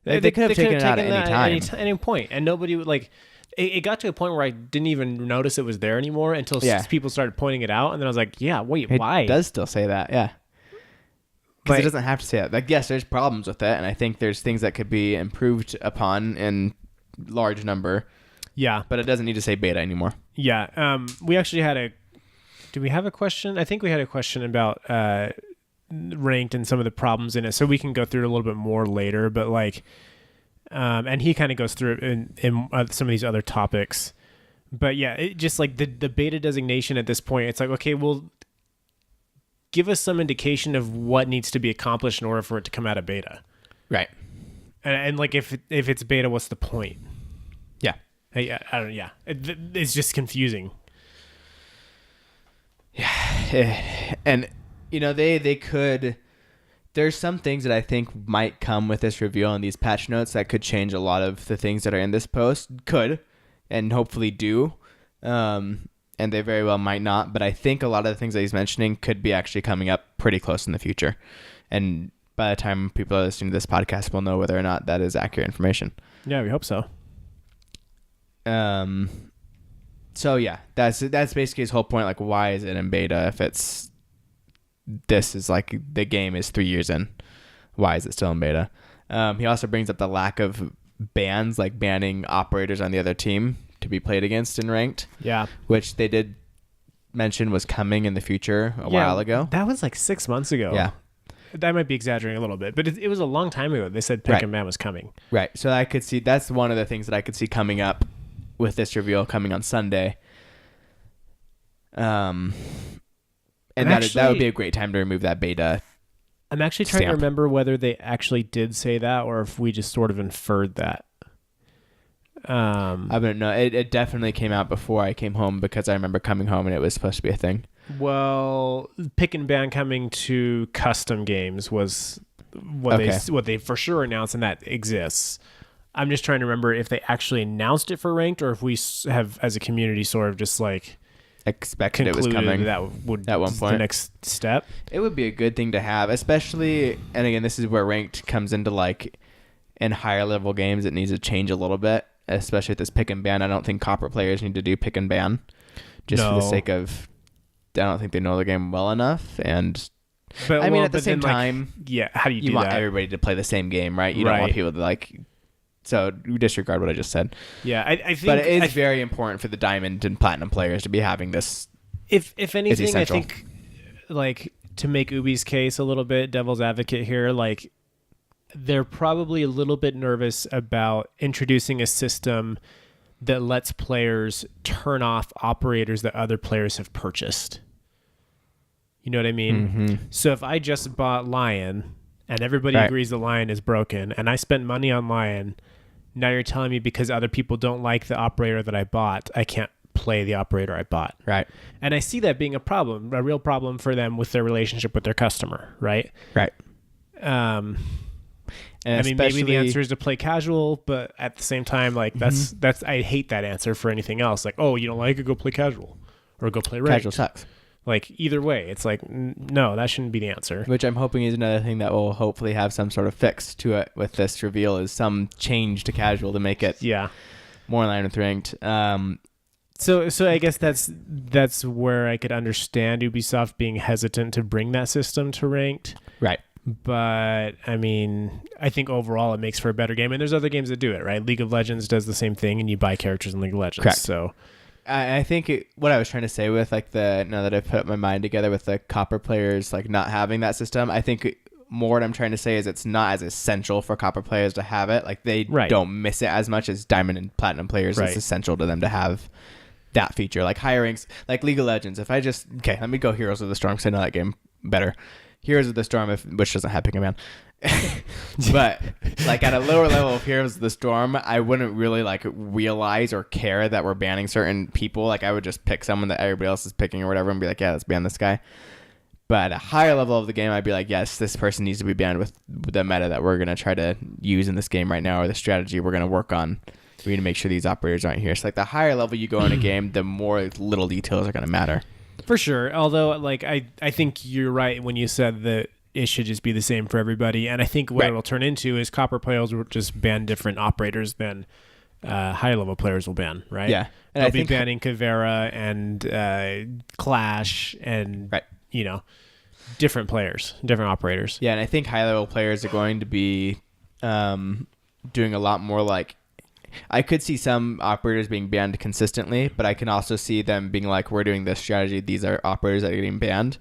They could have taken it out at any time. Any point. And nobody would, like, it got to a point where I didn't even notice it was there anymore until people started pointing it out. And then I was like, yeah, wait, why? It does still say that, yeah. Because it doesn't have to say that. Like, yes, there's problems with it, and I think there's things that could be improved upon in large number. Yeah. But it doesn't need to say beta anymore. Yeah. We actually had do we have a question? I think we had a question about ranked and some of the problems in it. So we can go through it a little bit more later, but like, and he kind of goes through it in some of these other topics. But yeah, it just like the beta designation at this point, it's like, okay, well, give us some indication of what needs to be accomplished in order for it to come out of beta. Right. And like, if it's beta, what's the point? Yeah. I don't know. Yeah. It's just confusing. Yeah. And, you know, they could, there's some things that I think might come with this reveal and these patch notes that could change a lot of the things that are in this post. Could, and hopefully do. And they very well might not. But I think a lot of the things that he's mentioning could be actually coming up pretty close in the future. And by the time people are listening to this podcast, we'll know whether or not that is accurate information. Yeah, we hope so. So yeah, that's basically his whole point. Like, why is it in beta if this is like the game is 3 years in? Why is it still in beta? He also brings up the lack of bans, like banning operators on the other team to be played against in ranked. Yeah, which they did mention was coming in the future a while ago. That was like 6 months ago. Yeah. That might be exaggerating a little bit, but it was a long time ago. They said pick and ban was coming. Right. So I could see that's one of the things that I could see coming up with this reveal coming on Sunday. And that would be a great time to remove that beta. I'm actually trying to remember whether they actually did say that or if we just sort of inferred that. I don't know. It definitely came out before I came home because I remember coming home and it was supposed to be a thing. Well, pick and ban coming to custom games was what they for sure announced, and that exists. I'm just trying to remember if they actually announced it for ranked or if we have, as a community, sort of just like expected it was coming. That would at one point the next step. It would be a good thing to have, especially. And again, this is where ranked comes into like in higher level games. It needs to change a little bit, especially with this pick and ban. I don't think copper players need to do pick and ban just for the sake of. I don't think they know the game well enough, and I mean at the same time, how do you want everybody to play the same game, right? You don't want people to like. So disregard what I just said. Yeah, I think, but it is very important for the diamond and platinum players to be having this. If anything, I think like to make Ubi's case a little bit devil's advocate here, like they're probably a little bit nervous about introducing a system that lets players turn off operators that other players have purchased. You know what I mean? Mm-hmm. So if I just bought Lion and everybody agrees the Lion is broken and I spent money on Lion, now you're telling me because other people don't like the operator that I bought, I can't play the operator I bought. Right. And I see that being a problem, a real problem for them with their relationship with their customer. Right. Right. I mean, maybe the answer is to play casual, but at the same time, like that's I hate that answer for anything else. Like, oh, you don't like it, go play casual or go play ranked. Casual sucks. Like either way, it's like no, that shouldn't be the answer. Which I'm hoping is another thing that will hopefully have some sort of fix to it with this reveal, is some change to casual to make it more in line with ranked. So I guess that's where I could understand Ubisoft being hesitant to bring that system to ranked. Right. But I mean, I think overall it makes for a better game, and there's other games that do it, right? League of Legends does the same thing, and you buy characters in League of Legends. Correct. So I think what I was trying to say with like now that I've put my mind together with the copper players like not having that system, I think more what I'm trying to say is it's not as essential for copper players to have it. Like they don't miss it as much as diamond and platinum players. It's essential to them to have that feature. Like higher ranks, like League of Legends. If I just let me go Heroes of the Storm because I know that game better. Heroes of the Storm, which doesn't have pick and ban. But like at a lower level of Heroes of the Storm, I wouldn't really like realize or care that we're banning certain people. Like I would just pick someone that everybody else is picking or whatever and be like, yeah, let's ban this guy. But at a higher level of the game, I'd be like, yes, this person needs to be banned with the meta that we're going to try to use in this game right now, or the strategy we're going to work on. We need to make sure these operators aren't here. So like the higher level you go in a game, the more little details are going to matter. For sure. Although, like, I think you're right when you said that it should just be the same for everybody. And I think what it'll turn into is copper players will just ban different operators than higher level players will ban, right? Yeah. And they'll be banning Kavera and Clash and, you know. different players, different operators. Yeah, and I think high level players are going to be doing a lot more. Like, I could see some operators being banned consistently, but I can also see them being like, we're doing this strategy. These are operators that are getting banned,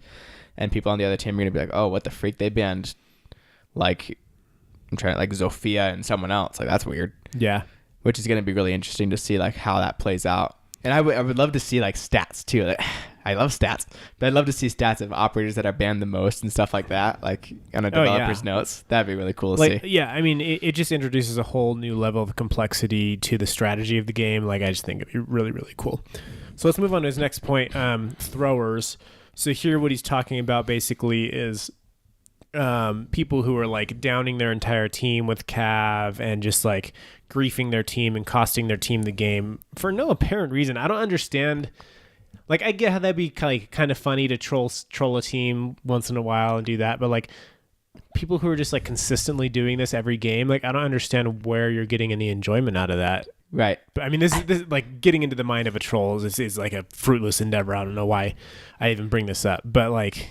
and people on the other team are going to be like, oh, what the freak? They banned, like, I'm trying like Zofia and someone else. Like, that's weird. Yeah. Which is going to be really interesting to see like how that plays out. And I would love to see like stats too. Like, I love stats, but I'd love to see stats of operators that are banned the most and stuff like that, like on a developer's notes. That'd be really cool to see. Yeah, I mean, it just introduces a whole new level of complexity to the strategy of the game. Like, I just think it'd be really, really cool. So let's move on to his next point, throwers. So here what he's talking about basically is people who are like downing their entire team with Cav and just like griefing their team and costing their team the game for no apparent reason. I don't understand. Like, I get how that'd be kind of funny to troll a team once in a while and do that, but like people who are just like consistently doing this every game, like I don't understand where you're getting any enjoyment out of that. Right. But I mean, this like getting into the mind of a troll is like a fruitless endeavor. I don't know why I even bring this up, but like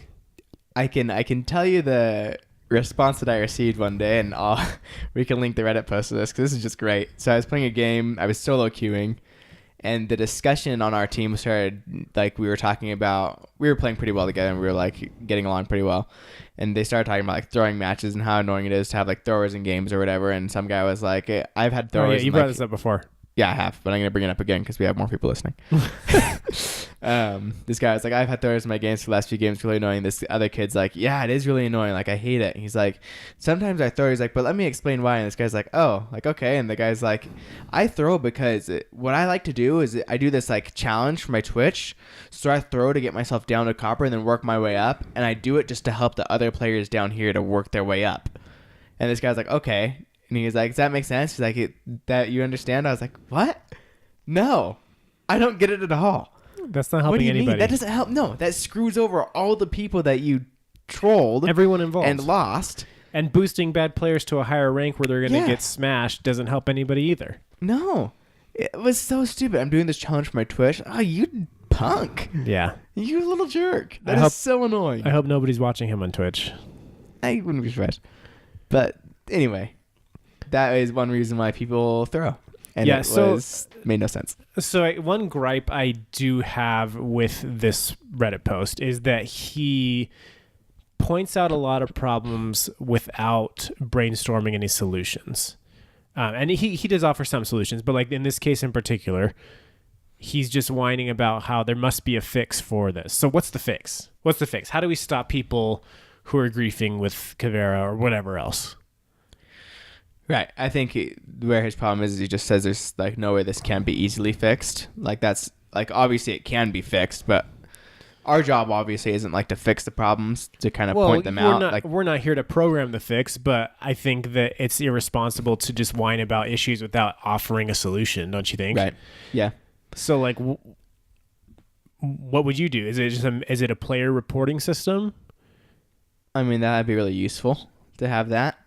I can tell you the response that I received one day, and we can link the Reddit post to this because this is just great. So I was playing a game. I was solo queuing. And the discussion on our team started, like, we were playing pretty well together, and we were, like, getting along pretty well. And they started talking about, like, throwing matches and how annoying it is to have, like, throwers in games or whatever. And some guy was like, I've had throwers. Oh, yeah, you brought this up before. Yeah, I have, but I'm going to bring it up again because we have more people listening. This guy was like, I've had throwers in my games for the last few games, really annoying. This other kid's like, yeah, it is really annoying. Like, I hate it. And he's like, sometimes I throw. He's like, but let me explain why. And this guy's like, oh, like, okay. And the guy's like, I throw because what I like to do is I do this like challenge for my Twitch. So I throw to get myself down to copper and then work my way up. And I do it just to help the other players down here to work their way up. And this guy's like, okay. And he's like, does that make sense? He's like, that you understand? I was like, what? No, I don't get it at all. That's not helping what do you anybody. Mean? That doesn't help. No, that screws over all the people that you trolled. Everyone involved. And lost. And boosting bad players to a higher rank where they're going to get smashed doesn't help anybody either. No. It was so stupid. I'm doing this challenge for my Twitch. Oh, you punk. Yeah. You little jerk. That is so annoying. I hope nobody's watching him on Twitch. I wouldn't be surprised. But anyway, that is one reason why people throw. And made no sense. So one gripe I do have with this Reddit post is that he points out a lot of problems without brainstorming any solutions. And he does offer some solutions, but like in this case in particular, he's just whining about how there must be a fix for this. So what's the fix? How do we stop people who are griefing with Caveira or whatever else? Right. I think where his problem is he just says there's like no way this can be easily fixed. Like that's like obviously it can be fixed, but our job obviously isn't like to fix the problems, to kind of point them out. We're not here to program the fix, but I think that it's irresponsible to just whine about issues without offering a solution, don't you think? Right. Yeah. So like what would you do? Is it a player reporting system? I mean, that'd be really useful to have that.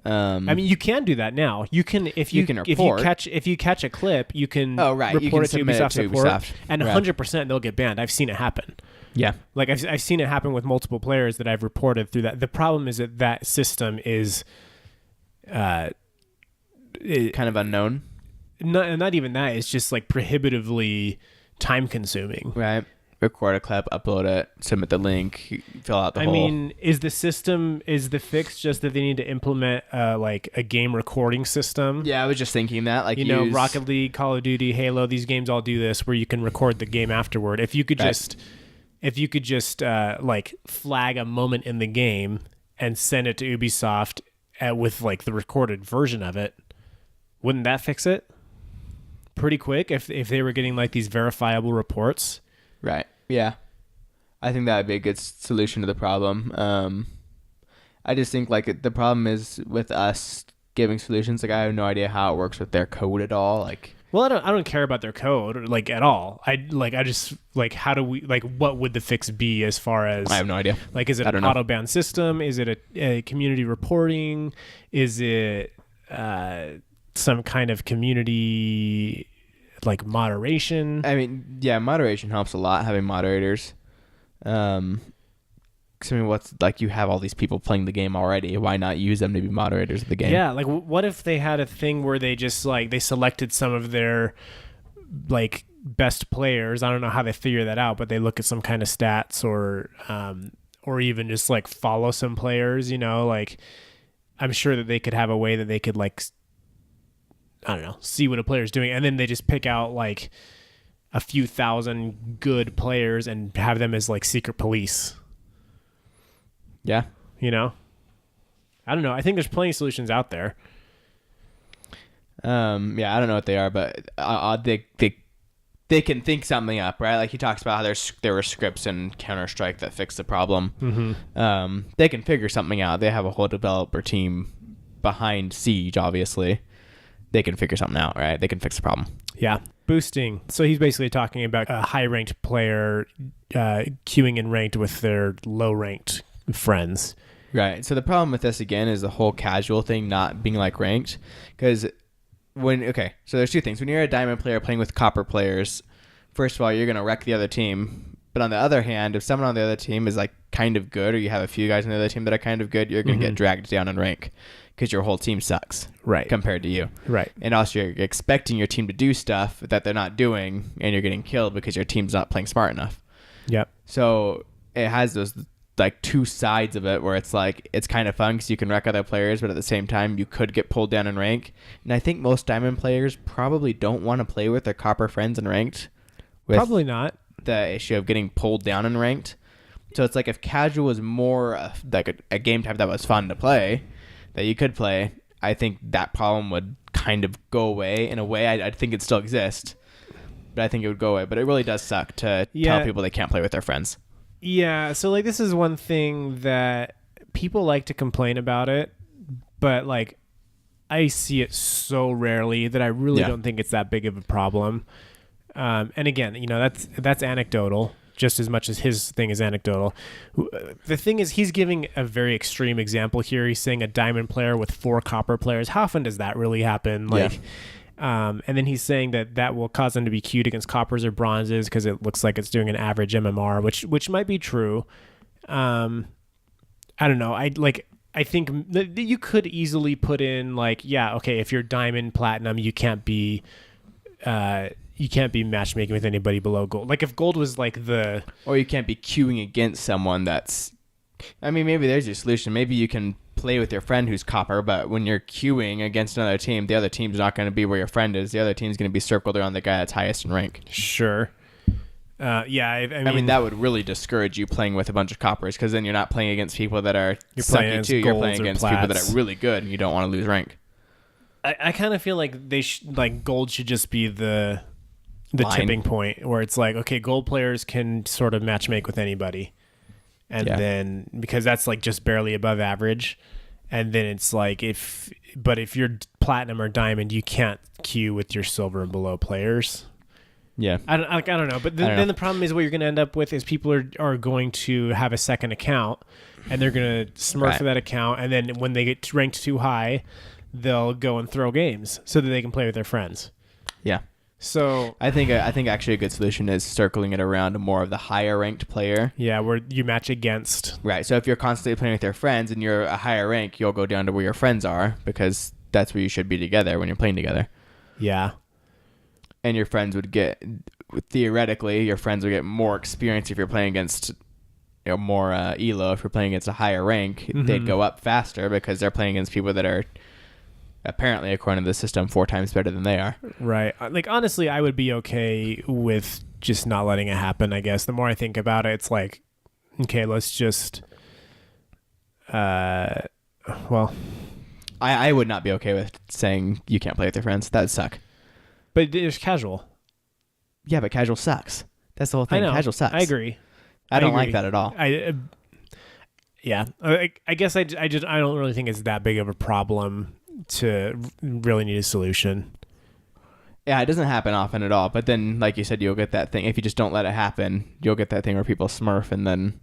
I mean, you can do that now. You can if you catch a clip, you can report it to Ubisoft support, and 100% they'll get banned. I've seen it happen. Yeah, like I've seen it happen with multiple players that I've reported through that. The problem is that system is kind of unknown. Not even that. It's just like prohibitively time consuming. Right. Record a clip, upload it, submit the link, fill out the whole... I mean, is the fix just that they need to implement like a game recording system? Yeah, I was just thinking that. Like, Rocket League, Call of Duty, Halo, these games all do this where you can record the game afterward. If you could just like flag a moment in the game and send it to Ubisoft with like the recorded version of it, wouldn't that fix it pretty quick if they were getting like these verifiable reports? Right. Yeah. I think that would be a good solution to the problem. I just think like the problem is with us giving solutions. Like I have no idea how it works with their code at all. Like, well, I don't care about their code like at all. I just like how do we like what would the fix be as far as I have no idea. Like, is it an auto ban system? Is it a community reporting? Is it some kind of community like moderation? I mean, yeah, moderation helps a lot, having moderators. 'cause I mean, what's like, you have all these people playing the game already. Why not use them to be moderators of the game? Yeah, like what if they had a thing where they just like they selected some of their like best players. I don't know how they figure that out, but they look at some kind of stats or even just like follow some players, like I'm sure that they could have a way that they could like, I don't know, see what a player's doing. And then they just pick out like a few thousand good players and have them as like secret police. Yeah. I don't know. I think there's plenty of solutions out there. Yeah, I don't know what they are, but they can think something up, right? Like he talks about how there were scripts in Counter-Strike that fixed the problem. Mm-hmm. They can figure something out. They have a whole developer team behind Siege, obviously. They can figure something out, right? They can fix the problem. Yeah. Boosting. So he's basically talking about a high-ranked player queuing in ranked with their low-ranked friends. Right. So the problem with this, again, is the whole casual thing not being like ranked. Because so there's two things. When you're a diamond player playing with copper players, first of all, you're going to wreck the other team. But on the other hand, if someone on the other team is like kind of good, or you have a few guys on the other team that are kind of good, you're going to get dragged down in rank because your whole team sucks, right, compared to you. Right. And also you're expecting your team to do stuff that they're not doing, and you're getting killed because your team's not playing smart enough. Yep. So it has those like two sides of it where it's like it's kind of fun because you can wreck other players, but at the same time you could get pulled down in rank. And I think most diamond players probably don't want to play with their copper friends in ranked. Probably not. The issue of getting pulled down in ranked. So it's like if casual was more like a game type that was fun to play, that you could play, I think that problem would kind of go away. In a way, I think it still exists, but I think it would go away. But it really does suck to tell people they can't play with their friends. Yeah, so like this is one thing that people like to complain about it, but like I see it so rarely that I really don't think it's that big of a problem. And again, that's anecdotal just as much as his thing is anecdotal. The thing is, he's giving a very extreme example here. He's saying a diamond player with 4 copper players. How often does that really happen? And then he's saying that will cause them to be queued against coppers or bronzes because it looks like it's doing an average MMR, which might be true. I don't know. I think that you could easily put in if you're diamond, platinum, you can't be matchmaking with anybody below gold. Like if gold was like or you can't be queuing against someone that's. I mean, maybe there's your solution. Maybe you can play with your friend who's copper, but when you're queuing against another team, the other team's not going to be where your friend is. The other team's going to be circled around the guy that's highest in rank. Sure. I mean, that would really discourage you playing with a bunch of coppers, because then you're not playing against people that are sucky too. You're playing against people that are really good, and you don't want to lose rank. I kind of feel like gold should just be the tipping point where it's like, okay, gold players can sort of matchmake with anybody. And then because that's like just barely above average. And then it's like if you're platinum or diamond, you can't queue with your silver and below players. Yeah. I don't know. But then the problem is what you're going to end up with is people are going to have a second account and they're going to smurf for that account. And then when they get ranked too high, they'll go and throw games so that they can play with their friends. Yeah. So I think actually a good solution is circling it around more of the higher ranked player. Yeah, where you match against. Right. So if you're constantly playing with your friends and you're a higher rank, you'll go down to where your friends are, because that's where you should be together when you're playing together. Yeah. And your friends would get, theoretically, more experience if you're playing against more elo. If you're playing against a higher rank, they'd go up faster because they're playing against people that are apparently, according to the system, 4 times better than they are. Right. Like, honestly, I would be okay with just not letting it happen, I guess. The more I think about it, it's like, okay, let's just... I would not be okay with saying you can't play with your friends. That would suck. But it's casual. Yeah, but casual sucks. That's the whole thing. I know. Casual sucks. I agree. I don't like that at all. I guess I don't really think it's that big of a problem to really need a solution. Yeah, it doesn't happen often at all. But then, like you said, you'll get that thing. If you just don't let it happen, you'll get that thing where people smurf, and then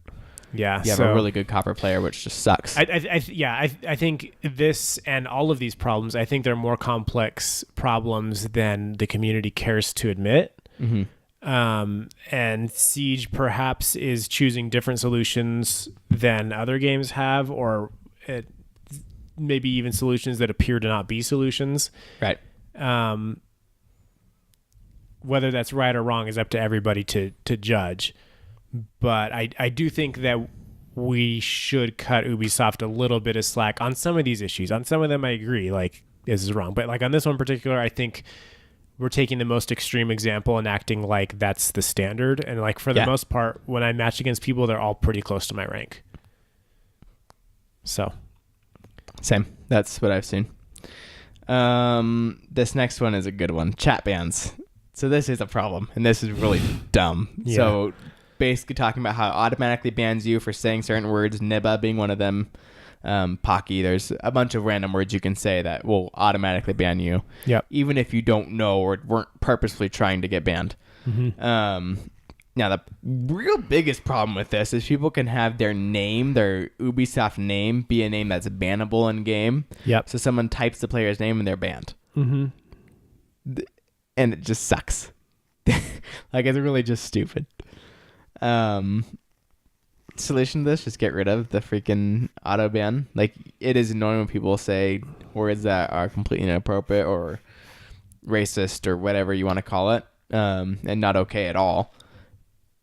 you have a really good copper player, which just sucks. I think this and all of these problems, I think they're more complex problems than the community cares to admit. And Siege perhaps is choosing different solutions than other games have, or maybe even solutions that appear to not be solutions. Right. Whether that's right or wrong is up to everybody to judge. But I do think that we should cut Ubisoft a little bit of slack on some of these issues. On some of them, I agree, like, this is wrong. But like on this one in particular, I think we're taking the most extreme example and acting like that's the standard. And like for the most part, when I match against people, they're all pretty close to my rank. So. Same. That's what I've seen. This next one is a good one. Chat bans. So this is a problem, and this is really dumb. Yeah. So basically talking about how it automatically bans you for saying certain words, Nibba being one of them, Pocky. There's a bunch of random words you can say that will automatically ban you, even if you don't know or weren't purposefully trying to get banned. Now, the real biggest problem with this is people can have their name, their Ubisoft name, be a name that's bannable in game. So someone types the player's name and they're banned. And it just sucks. Like, it's really just stupid. Solution to this, just get rid of the freaking auto ban. Like, it is annoying when people say words that are completely inappropriate or racist or whatever you want to call it, and not okay at all.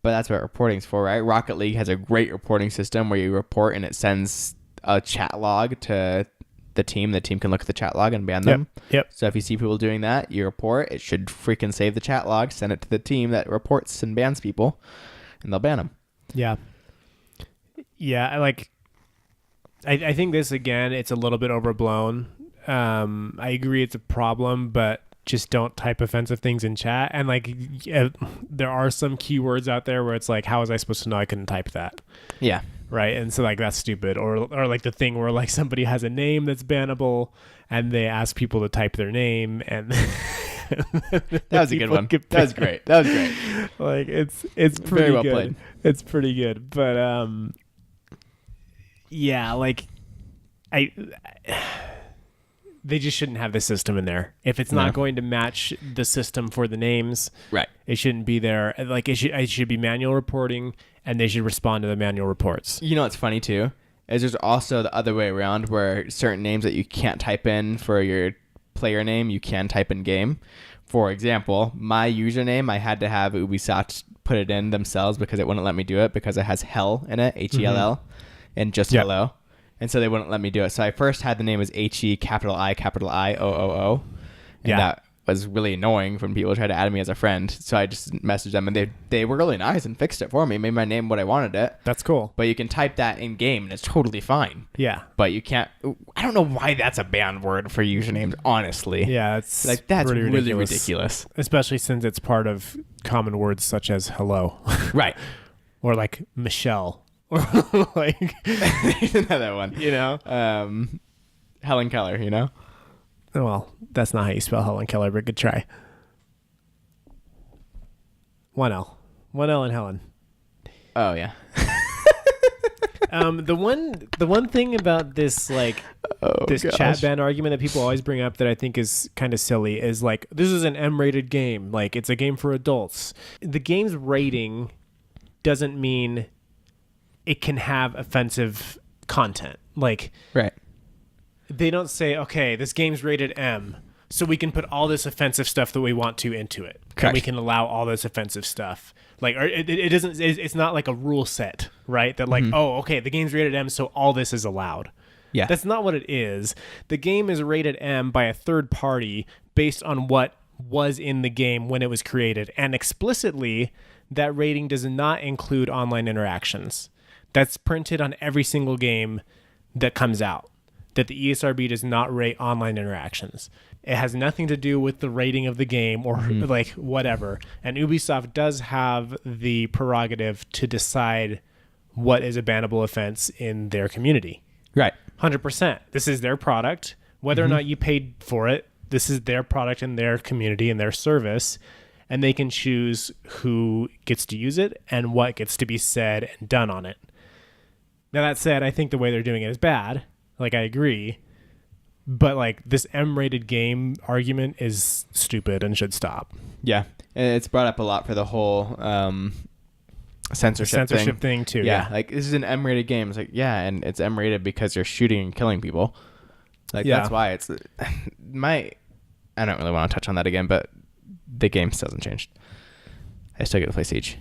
But that's what reporting's for, right? Rocket League has a great reporting system where you report and it sends a chat log to the team. The team can look at the chat log and ban them. So if you see people doing that, you report. It should freaking save the chat log, send it to the team that reports and bans people, and they'll ban them. I think this, again, it's a little bit overblown. I agree it's a problem, but just don't type offensive things in chat. And like, there are some keywords out there where it's like, how was I supposed to know I couldn't type that? Right. And so like, that's stupid. Or like the thing where like somebody has a name that's bannable and they ask people to type their name, and that was a good one. That was great. Like, it's pretty very well good. Played. It's pretty good. But like they just shouldn't have the system in there. If it's not going to match the system for the names, it shouldn't be there. Like, it should be manual reporting, and they should respond to the manual reports. You know what's funny too is there's also the other way around, where certain names that you can't type in for your player name, you can type in game. For example, my username, I had to have Ubisoft put it in themselves because it wouldn't let me do it because it has hell in it, HELL, and just hello. And so they wouldn't let me do it. So I first had the name as HE capital I OOO. And that was really annoying when people tried to add me as a friend. So I just messaged them, and they were really nice and fixed it for me, made my name what I wanted it. That's cool. But you can type that in game and it's totally fine. But you can't. I don't know why that's a banned word for usernames, honestly. It's like, that's really ridiculous. Especially since it's part of common words such as hello. Or like Michelle. Or like, another one. You know? Helen Keller, you know? Well, that's not how you spell Helen Keller, but good try. 1L. 1L and Helen. Oh, yeah. The one thing about this, like, chat ban argument that people always bring up that I think is kind of silly is like, this is an M-rated game. Like, it's a game for adults. The game's rating doesn't mean it can have offensive content. Like, they don't say, okay, this game's rated M, so we can put all this offensive stuff that we want to into it. And we can allow all this offensive stuff. Like, or it doesn't. It's not like a rule set, right? That like, oh, okay, the game's rated M, so all this is allowed. That's not what it is. The game is rated M by a third party based on what was in the game when it was created, and explicitly, that rating does not include online interactions. That's printed on every single game that comes out, that the ESRB does not rate online interactions. It has nothing to do with the rating of the game or like whatever. And Ubisoft does have the prerogative to decide what is a bannable offense in their community. 100%. This is their product. Whether or not you paid for it, this is their product in their community and their service. And they can choose who gets to use it and what gets to be said and done on it. Now, that said, I think the way they're doing it is bad. Like, I agree. But like this M-rated game argument is stupid and should stop. Yeah, and it's brought up a lot for the whole censorship thing too. Yeah, like this is an M-rated game. It's like, yeah, and it's M-rated because you're shooting and killing people. Like that's why it's I don't really want to touch on that again, but the game still hasn't changed. I still get to play Siege.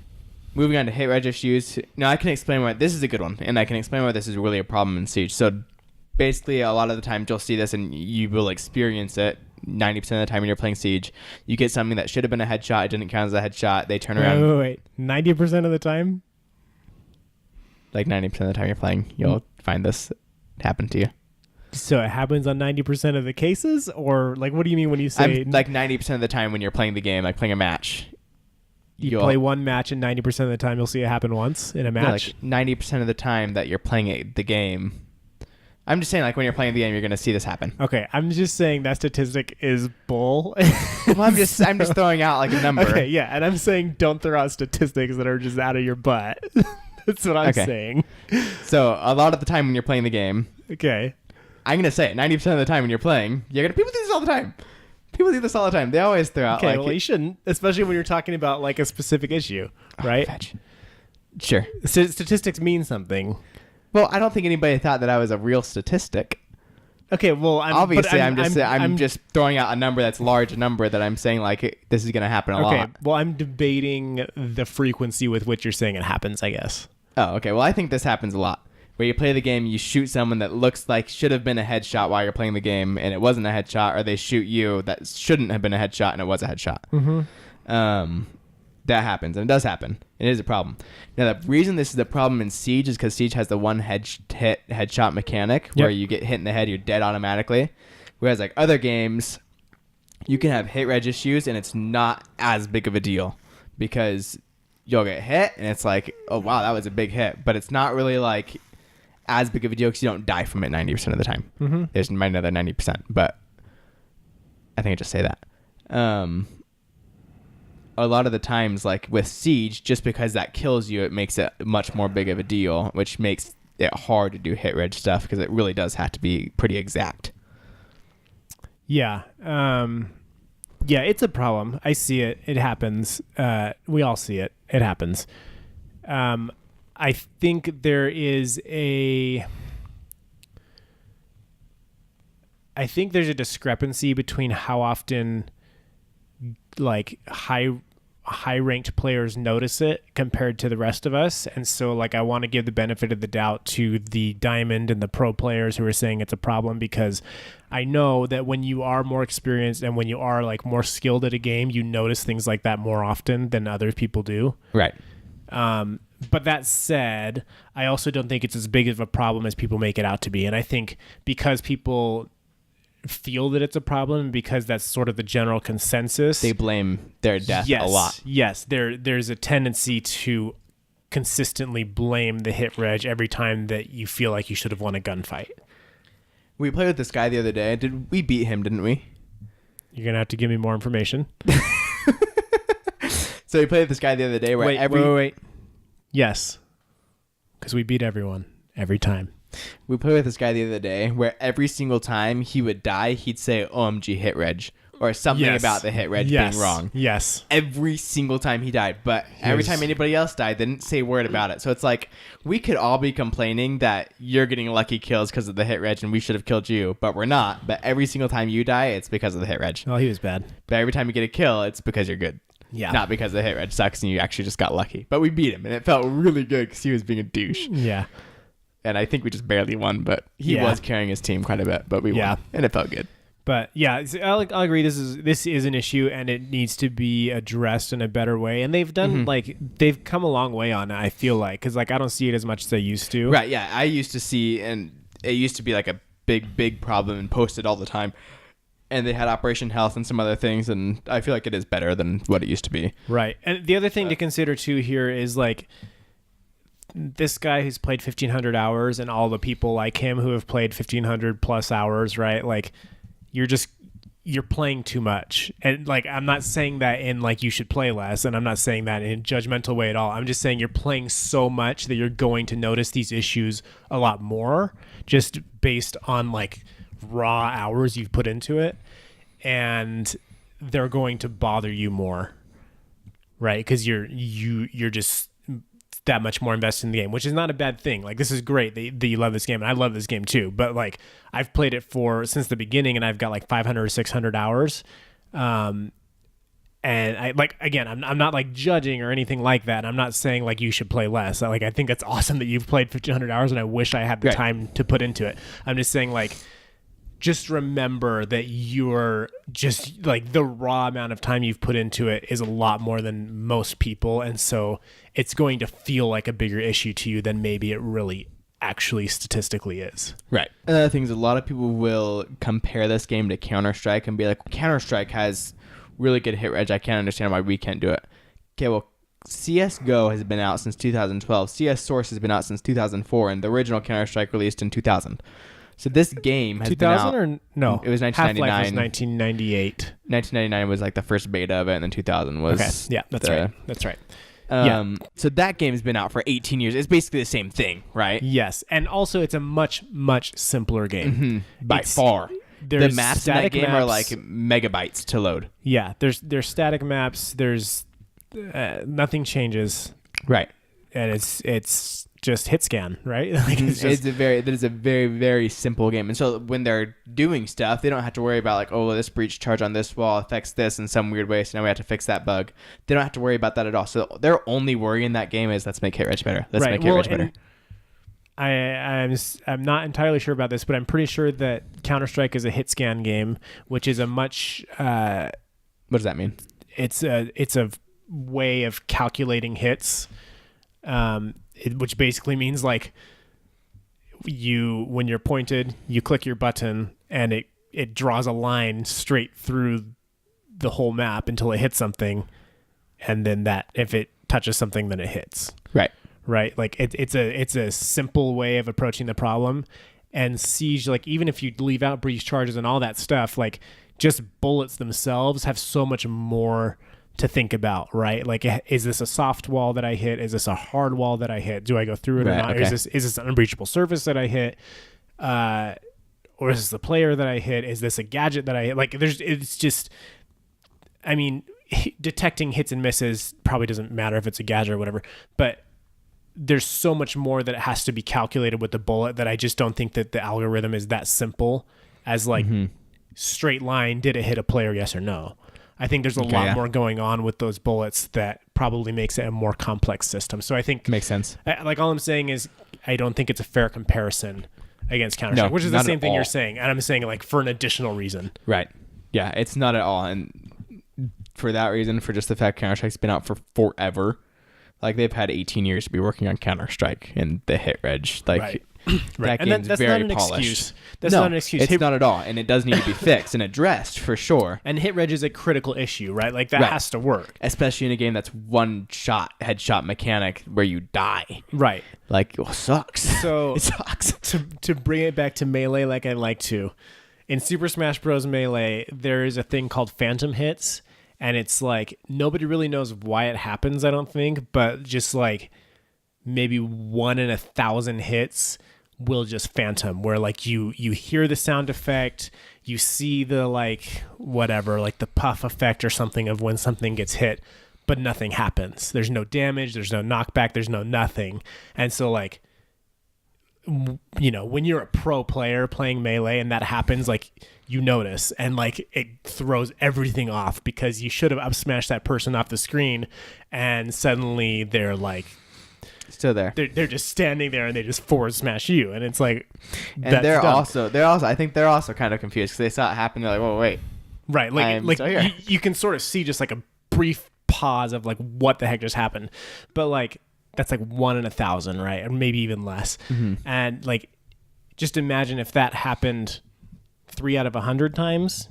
Moving on to hit reg issues. Now I can explain why this is a good one, and I can explain why this is really a problem in Siege. So basically, a lot of the time you'll see this and you will experience it 90% of the time when you're playing Siege. You get something that should have been a headshot. It didn't count as a headshot. They turn around. Wait. 90% of the time? Like 90% of the time you're playing, you'll find this happen to you. So it happens on 90% of the cases? Or like, what do you mean when you say... like 90% of the time when you're playing the game, like playing a match. You play one match and 90% of the time you'll see it happen once in a match? No, like 90% of the time that you're playing the game... I'm just saying, like, when you're playing the game, you're going to see this happen. Okay, I'm just saying that statistic is bull. Well, I'm just throwing out, like, a number. Okay, yeah, and I'm saying don't throw out statistics that are just out of your butt. That's what I'm saying. So, a lot of the time when you're playing the game... Okay. I'm going to say it. 90% of the time when you're playing, you're going to... People do this all the time. People do this all the time. They always throw out, okay, well, you shouldn't, especially when you're talking about, like, a specific issue, right? Fetch. Sure. Statistics mean something. Well, I don't think anybody thought that I was a real statistic. Okay, well, I'm just throwing out a number that's large number that I'm saying like this is going to happen a lot. Okay, well, I'm debating the frequency with which you're saying it happens, I guess. Oh, okay. Well, I think this happens a lot. Where you play the game, you shoot someone that looks like should have been a headshot while you're playing the game, and it wasn't a headshot, or they shoot you that shouldn't have been a headshot, and it was a headshot. Mm-hmm. That happens, and it does happen. It is a problem. Now, the reason this is a problem in Siege is because Siege has the one headshot mechanic where you get hit in the head, you're dead automatically. Whereas, like, other games, you can have hit reg issues, and it's not as big of a deal because you'll get hit, and it's like, oh, wow, that was a big hit. But it's not really, like, as big of a deal because you don't die from it 90% of the time. Mm-hmm. There's another 90%, but I think I just say that. A lot of the times, like with Siege, just because that kills you, it makes it much more big of a deal, which makes it hard to do hit reg stuff because it really does have to be pretty exact. Yeah. Yeah, it's a problem. I see it. It happens. We all see it. It happens. I think there is there's a discrepancy between how often like high ranked players notice it compared to the rest of us, and so like I want to give the benefit of the doubt to the diamond and the pro players who are saying it's a problem, because I know that when you are more experienced and when you are like more skilled at a game, you notice things like that more often than other people do. Right. But that said, I also don't think it's as big of a problem as people make it out to be, and I think because people feel that it's a problem, because that's sort of the general consensus, they blame their death a lot. Yes, there's a tendency to consistently blame the hit reg every time that you feel like you should have won a gunfight. We played with this guy the other day. We beat him, didn't we? You're gonna have to give me more information. So we played with this guy the other day where wait. Yes, because we beat everyone every time. We played with this guy the other day where every single time he would die, he'd say OMG hit reg or something about the hit reg being wrong. Yes. Every single time he died. But every time anybody else died, they didn't say a word about it. So it's like we could all be complaining that you're getting lucky kills because of the hit reg and we should have killed you, but we're not. But every single time you die, it's because of the hit reg. Oh, he was bad. But every time you get a kill, it's because you're good. Yeah. Not because the hit reg sucks and you actually just got lucky. But we beat him and it felt really good because he was being a douche. Yeah. And I think we just barely won, but he was carrying his team quite a bit, but we won, and it felt good. But yeah, I'll agree. This is an issue, and it needs to be addressed in a better way. And they've done they've come a long way on it. I feel like, because like I don't see it as much as I used to. Right? Yeah, I used to see, and it used to be like a big problem and posted all the time. And they had Operation Health and some other things, and I feel like it is better than what it used to be. Right. And the other thing to consider too here is like, this guy who's played 1,500 hours and all the people like him who have played 1,500 plus hours, right? Like, you're playing too much. And like, I'm not saying that in like you should play less, and I'm not saying that in a judgmental way at all. I'm just saying you're playing so much that you're going to notice these issues a lot more, just based on like raw hours you've put into it, and they're going to bother you more, right? Because you're just that much more invested in the game, which is not a bad thing. Like, this is great that you love this game, and I love this game too. But like, I've played it since the beginning, and I've got like 500 or 600 hours. And I like, again, I'm not like judging or anything like that. I'm not saying like you should play less. Like, I think it's awesome that you've played 1,500 hours, and I wish I had the time to put into it. I'm just saying, like, just remember that you're just like, the raw amount of time you've put into it is a lot more than most people. And so it's going to feel like a bigger issue to you than maybe it really actually statistically is. Right. Another thing is, a lot of people will compare this game to Counter-Strike and be like, Counter-Strike has really good hit reg. I can't understand why we can't do it. Okay, well, CSGO has been out since 2012. CS Source has been out since 2004, and the original Counter-Strike released in 2000. So this game has been out. 2000 or no? It was 1999. Half-Life was 1998. 1999 was like the first beta of it, and then 2000 was. Okay. Yeah, that's right. That's right. So that game has been out for 18 years. It's basically the same thing, right? Yes, and also it's a much, much simpler game. By far. The maps in that game are like megabytes to load. Yeah, there's static maps. There's nothing changes. Right. And it's just hit scan, right? Like, that is a very, very simple game. And so when they're doing stuff, they don't have to worry about like, oh, this breach charge on this wall affects this in some weird way, so now we have to fix that bug. They don't have to worry about that at all. So their only worry in that game is, let's make hit reg better. Let's make hit reg better. I'm not entirely sure about this, but I'm pretty sure that Counter-Strike is a hit scan game, which is a much what does that mean? It's a way of calculating hits, which basically means like, when you're pointed, you click your button and it draws a line straight through the whole map until it hits something, and then that, if it touches something, then it hits. Right. Like, it's a simple way of approaching the problem. And Siege, like, even if you leave out breach charges and all that stuff, like, just bullets themselves have so much more to think about, right? Like, is this a soft wall that I hit? Is this a hard wall that I hit? Do I go through it or not? Okay. Is this an unbreachable surface that I hit? Or is this the player that I hit? Is this a gadget that I hit? Like, it's just, I mean, detecting hits and misses probably doesn't matter if it's a gadget or whatever, but there's so much more that it has to be calculated with the bullet that I just don't think that the algorithm is that simple as like straight line, did it hit a player, yes or no? I think there's a lot more going on with those bullets that probably makes it a more complex system. So I think makes sense. Like, all I'm saying is, I don't think it's a fair comparison against Counter-Strike, which is the same thing you're saying. And I'm saying, like, for an additional reason. Right. Yeah, it's not at all. And for that reason, for just the fact Counter-Strike's been out for forever, like, they've had 18 years to be working on Counter-Strike and the hit reg. Like, that game's that's very not an polished. Excuse. That's not an excuse. It's not at all. And it does need to be fixed and addressed, for sure. And hit reg is a critical issue, right? Like, that has to work. Especially in a game that's one shot, headshot mechanic where you die. Right. Like, it sucks. So, it sucks. To bring it back to Melee like I like to, in Super Smash Bros. Melee, there is a thing called phantom hits. And it's like, nobody really knows why it happens, I don't think, but just like maybe 1 in 1,000 hits will just phantom, where like you hear the sound effect, you see the like whatever, like the puff effect or something of when something gets hit, but nothing happens. There's no damage, there's no knockback, there's no nothing. And so like, you know, when you're a pro player playing Melee and that happens, like, you notice, and like it throws everything off, because you should have up smashed that person off the screen, and suddenly they're like still there. They're just standing there and they just forward smash you, and it's like, and they're also I think they're also kind of confused because they saw it happen. They're like, whoa, wait, right? Like you can sort of see just like a brief pause of like, what the heck just happened, but like, that's like 1 in 1,000, right? Or maybe even less. And like, just imagine if that happened 3 out of 100 times,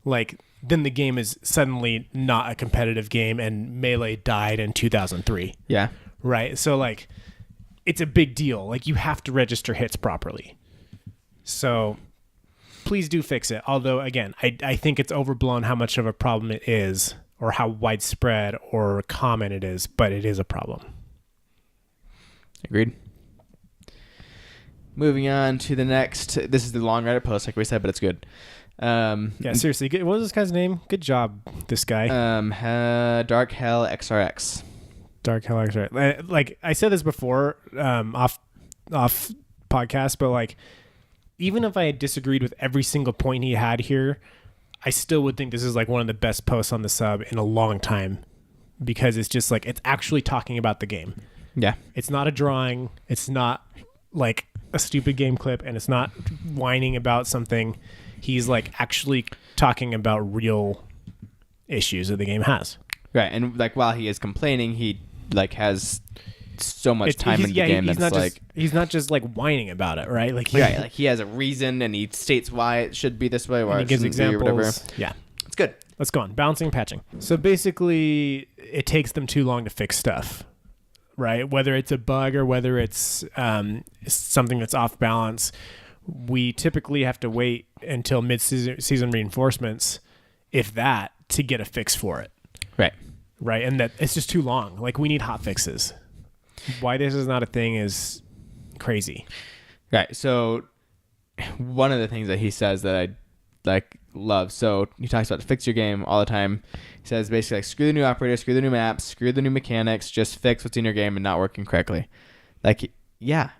like, then the game is suddenly not a competitive game, and Melee died in 2003. Yeah. Right. So like, it's a big deal. Like, you have to register hits properly. So please do fix it. Although, again, I think it's overblown how much of a problem it is, or how widespread or common it is, but it is a problem. Agreed. Moving on to the next. This is the long Reddit post, like we said, but it's good. Yeah, seriously. What was this guy's name? Good job, this guy. Darkhellxrx. Darkhellxrx. Like I said this before, off podcast, but like even if I had disagreed with every single point he had here, I still would think this is like one of the best posts on the sub in a long time, because it's just like it's actually talking about the game. Yeah. It's not a drawing. It's not like a stupid game clip, and it's not whining about something. He's like actually talking about real issues that the game has. Right, and like while he is complaining, he like has so much time in the game that's like he's not just like whining about it, right? Like like he has a reason and he states why it should be this way, why he it gives shouldn't be or whatever. examples. Yeah, it's good. Let's go on. Balancing and patching. So basically, it takes them too long to fix stuff, right? Whether it's a bug or whether it's something that's off balance, we typically have to wait until mid-season reinforcements, if that, to get a fix for it. Right, and that it's just too long. Like, we need hot fixes. Why this is not a thing is crazy. Right, so one of the things that he says that I like love, so he talks about to fix your game all the time. He says basically like, screw the new operator, screw the new maps, screw the new mechanics, just fix what's in your game and not working correctly. Like, yeah,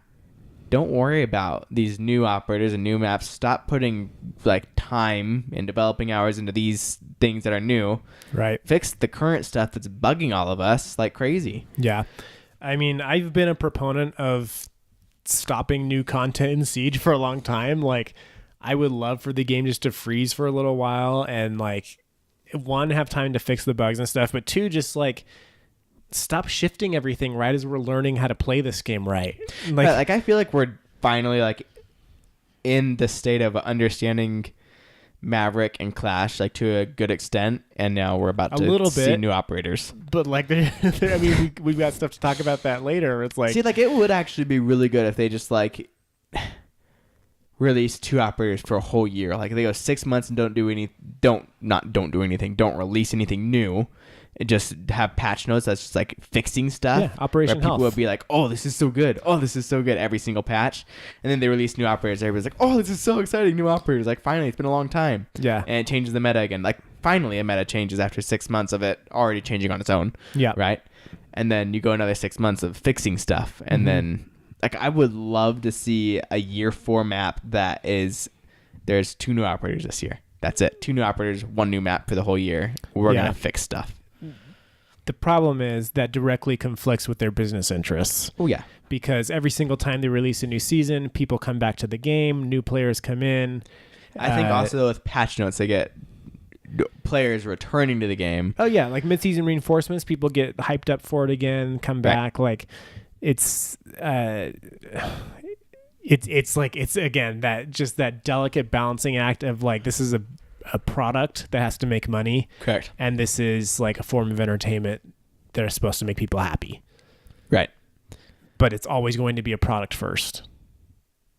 don't worry about these new operators and new maps. Stop putting like time and developing hours into these things that are new. Right. Fix the current stuff that's bugging all of us like crazy. Yeah. I mean, I've been a proponent of stopping new content in Siege for a long time. Like, I would love for the game just to freeze for a little while and like, one, have time to fix the bugs and stuff, but two, just like stop shifting everything right as we're learning how to play this game right. Like I feel like we're finally like in the state of understanding Maverick and Clash like to a good extent, and now we're about to see new operators. But like, I mean, we've got stuff to talk about that later. It's like, see, like it would actually be really good if they just like release 2 operators for a whole year. Like they go 6 months and don't do anything, don't release anything new. And just have patch notes that's just like fixing stuff. Yeah, Operation where people Health would be like, oh, this is so good. Oh, this is so good. Every single patch. And then they release new operators. Everybody's like, oh, this is so exciting. New operators. Like, finally, it's been a long time. Yeah. And it changes the meta again. Like, finally, a meta changes after 6 months of it already changing on its own. Yeah. Right? And then you go another 6 months of fixing stuff. And then, like, I would love to see a year 4 map that is, there's 2 new operators this year. That's it. 2 new operators, 1 new map for the whole year. We're going to fix stuff. The problem is that directly conflicts with their business interests. Oh, yeah. Because every single time they release a new season, people come back to the game, new players come in. I think also with patch notes, they get players returning to the game. Oh, yeah. Like mid-season reinforcements, people get hyped up for it again, come back. Like, it's again, that delicate balancing act of like, this is a product that has to make money. Correct. And this is like a form of entertainment that are supposed to make people happy. Right. But it's always going to be a product first.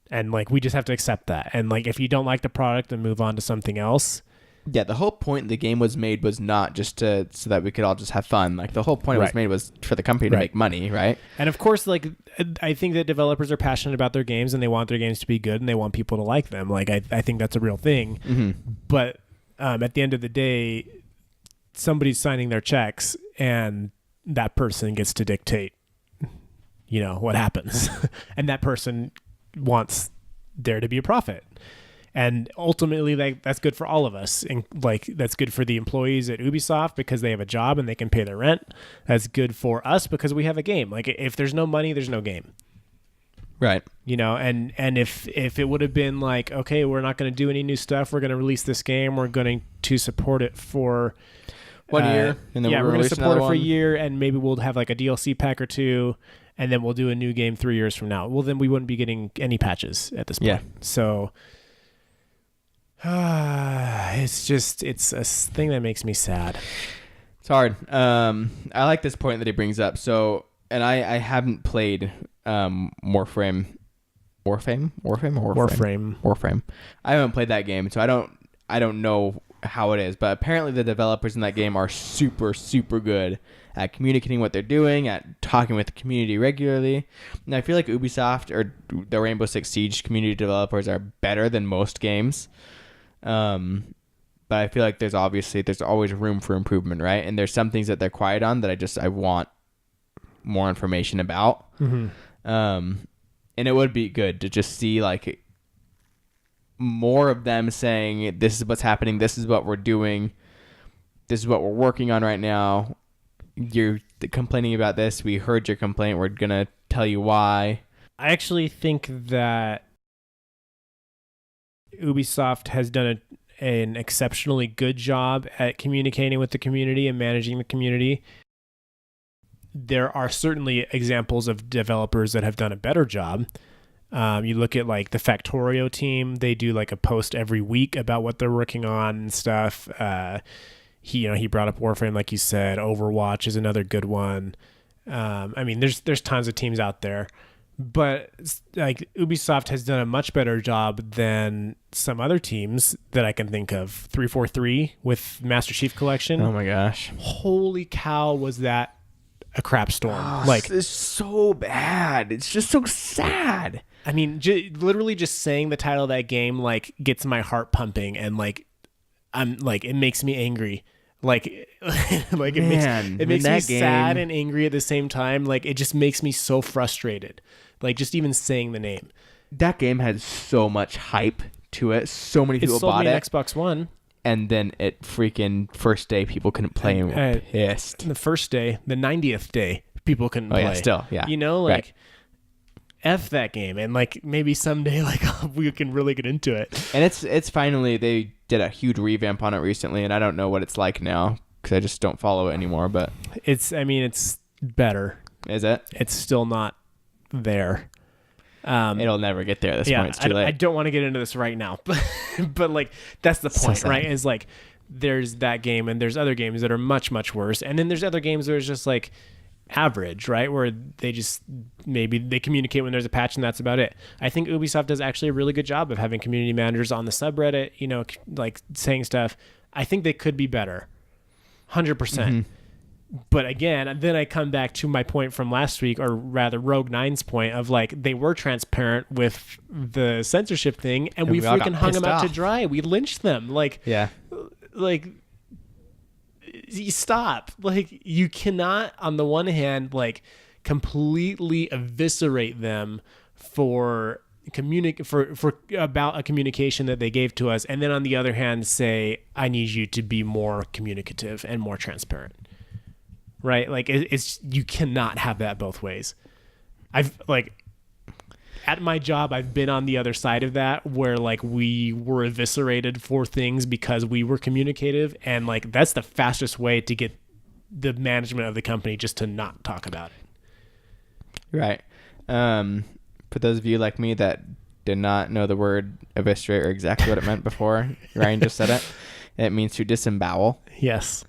And like, we just have to accept that. And like, if you don't like the product, then move on to something else. Yeah, the whole point the game was made was not just so that we could all just have fun. Like the whole point it was made was for the company to make money, right? And of course, like I think that developers are passionate about their games and they want their games to be good and they want people to like them. Like I think that's a real thing. Mm-hmm. But at the end of the day, somebody's signing their checks and that person gets to dictate, what happens. And that person wants there to be a profit. And ultimately, that's good for all of us. And like, that's good for the employees at Ubisoft because they have a job and they can pay their rent. That's good for us because we have a game. Like, if there's no money, there's no game. Right. And if it would have been like, okay, we're not going to do any new stuff. We're going to release this game. We're going to support it for 1 year. And then we're going to support it for a year. And maybe we'll have like a DLC pack or 2. And then we'll do a new game 3 years from now. Well, then we wouldn't be getting any patches at this point. Yeah. So... it's a thing that makes me sad. It's hard. I like this point that he brings up. So, and I haven't played Warframe. I haven't played that game, so I don't know how it is. But apparently, the developers in that game are super, super good at communicating what they're doing, at talking with the community regularly. And I feel like Ubisoft or the Rainbow Six Siege community developers are better than most games. But I feel like there's always room for improvement, right? And there's some things that they're quiet on that I want more information about. And it would be good to just see like more of them saying, this is what's happening, this is what we're doing, this is what we're working on right now. You're complaining about this. We heard your complaint. We're going to tell you why. I actually think that Ubisoft has done an exceptionally good job at communicating with the community and managing the community. There are certainly examples of developers that have done a better job. You look at like the Factorio team, they do like a post every week about what they're working on and stuff. He brought up Warframe, like you said. Overwatch is another good one. I mean, there's tons of teams out there, but like Ubisoft has done a much better job than some other teams that I can think of. 343 with Master Chief Collection. Oh my gosh. Holy cow, was that a crap storm. It's so bad. It's just so sad. I mean, literally just saying the title of that game like gets my heart pumping, and like I'm like it makes me angry. Like it makes me sad and angry at the same time. Like it just makes me so frustrated. Like just even saying the name. That game had so much hype to it. So many people bought it. It sold me an Xbox One. And then it freaking first day people couldn't play and were pissed. The first day, the 90th day, people couldn't play. Yeah, still, yeah. You know, like F that game, and like maybe someday like we can really get into it. And it's finally, they did a huge revamp on it recently, and I don't know what it's like now because I just don't follow it anymore. But it's better. Is it? It's still not there. It'll never get there at this point. It's too late. I don't want to get into this right now, but like that's the point, right? Is like there's that game and there's other games that are much, much worse, and then there's other games where it's just like average, right? Where they just maybe they communicate when there's a patch and that's about it. I think Ubisoft does actually a really good job of having community managers on the subreddit, you know, like saying stuff. I think they could be better, 100%. But again, then I come back to my point from last week, or rather Rogue 9's point of like they were transparent with the censorship thing, and we freaking hung them out to dry. We lynched them. Like, you stop. Like, you cannot, on the one hand, like completely eviscerate them for about a communication that they gave to us, and then on the other hand say, I need you to be more communicative and more transparent. Right? Like it's you cannot have that both ways. I've like at my job, I've been on the other side of that where like we were eviscerated for things because we were communicative, and like that's the fastest way to get the management of the company just to not talk about it. Right. For those of you like me that did not know the word eviscerate or exactly what it meant before Ryan just said it, it means to disembowel. Yes.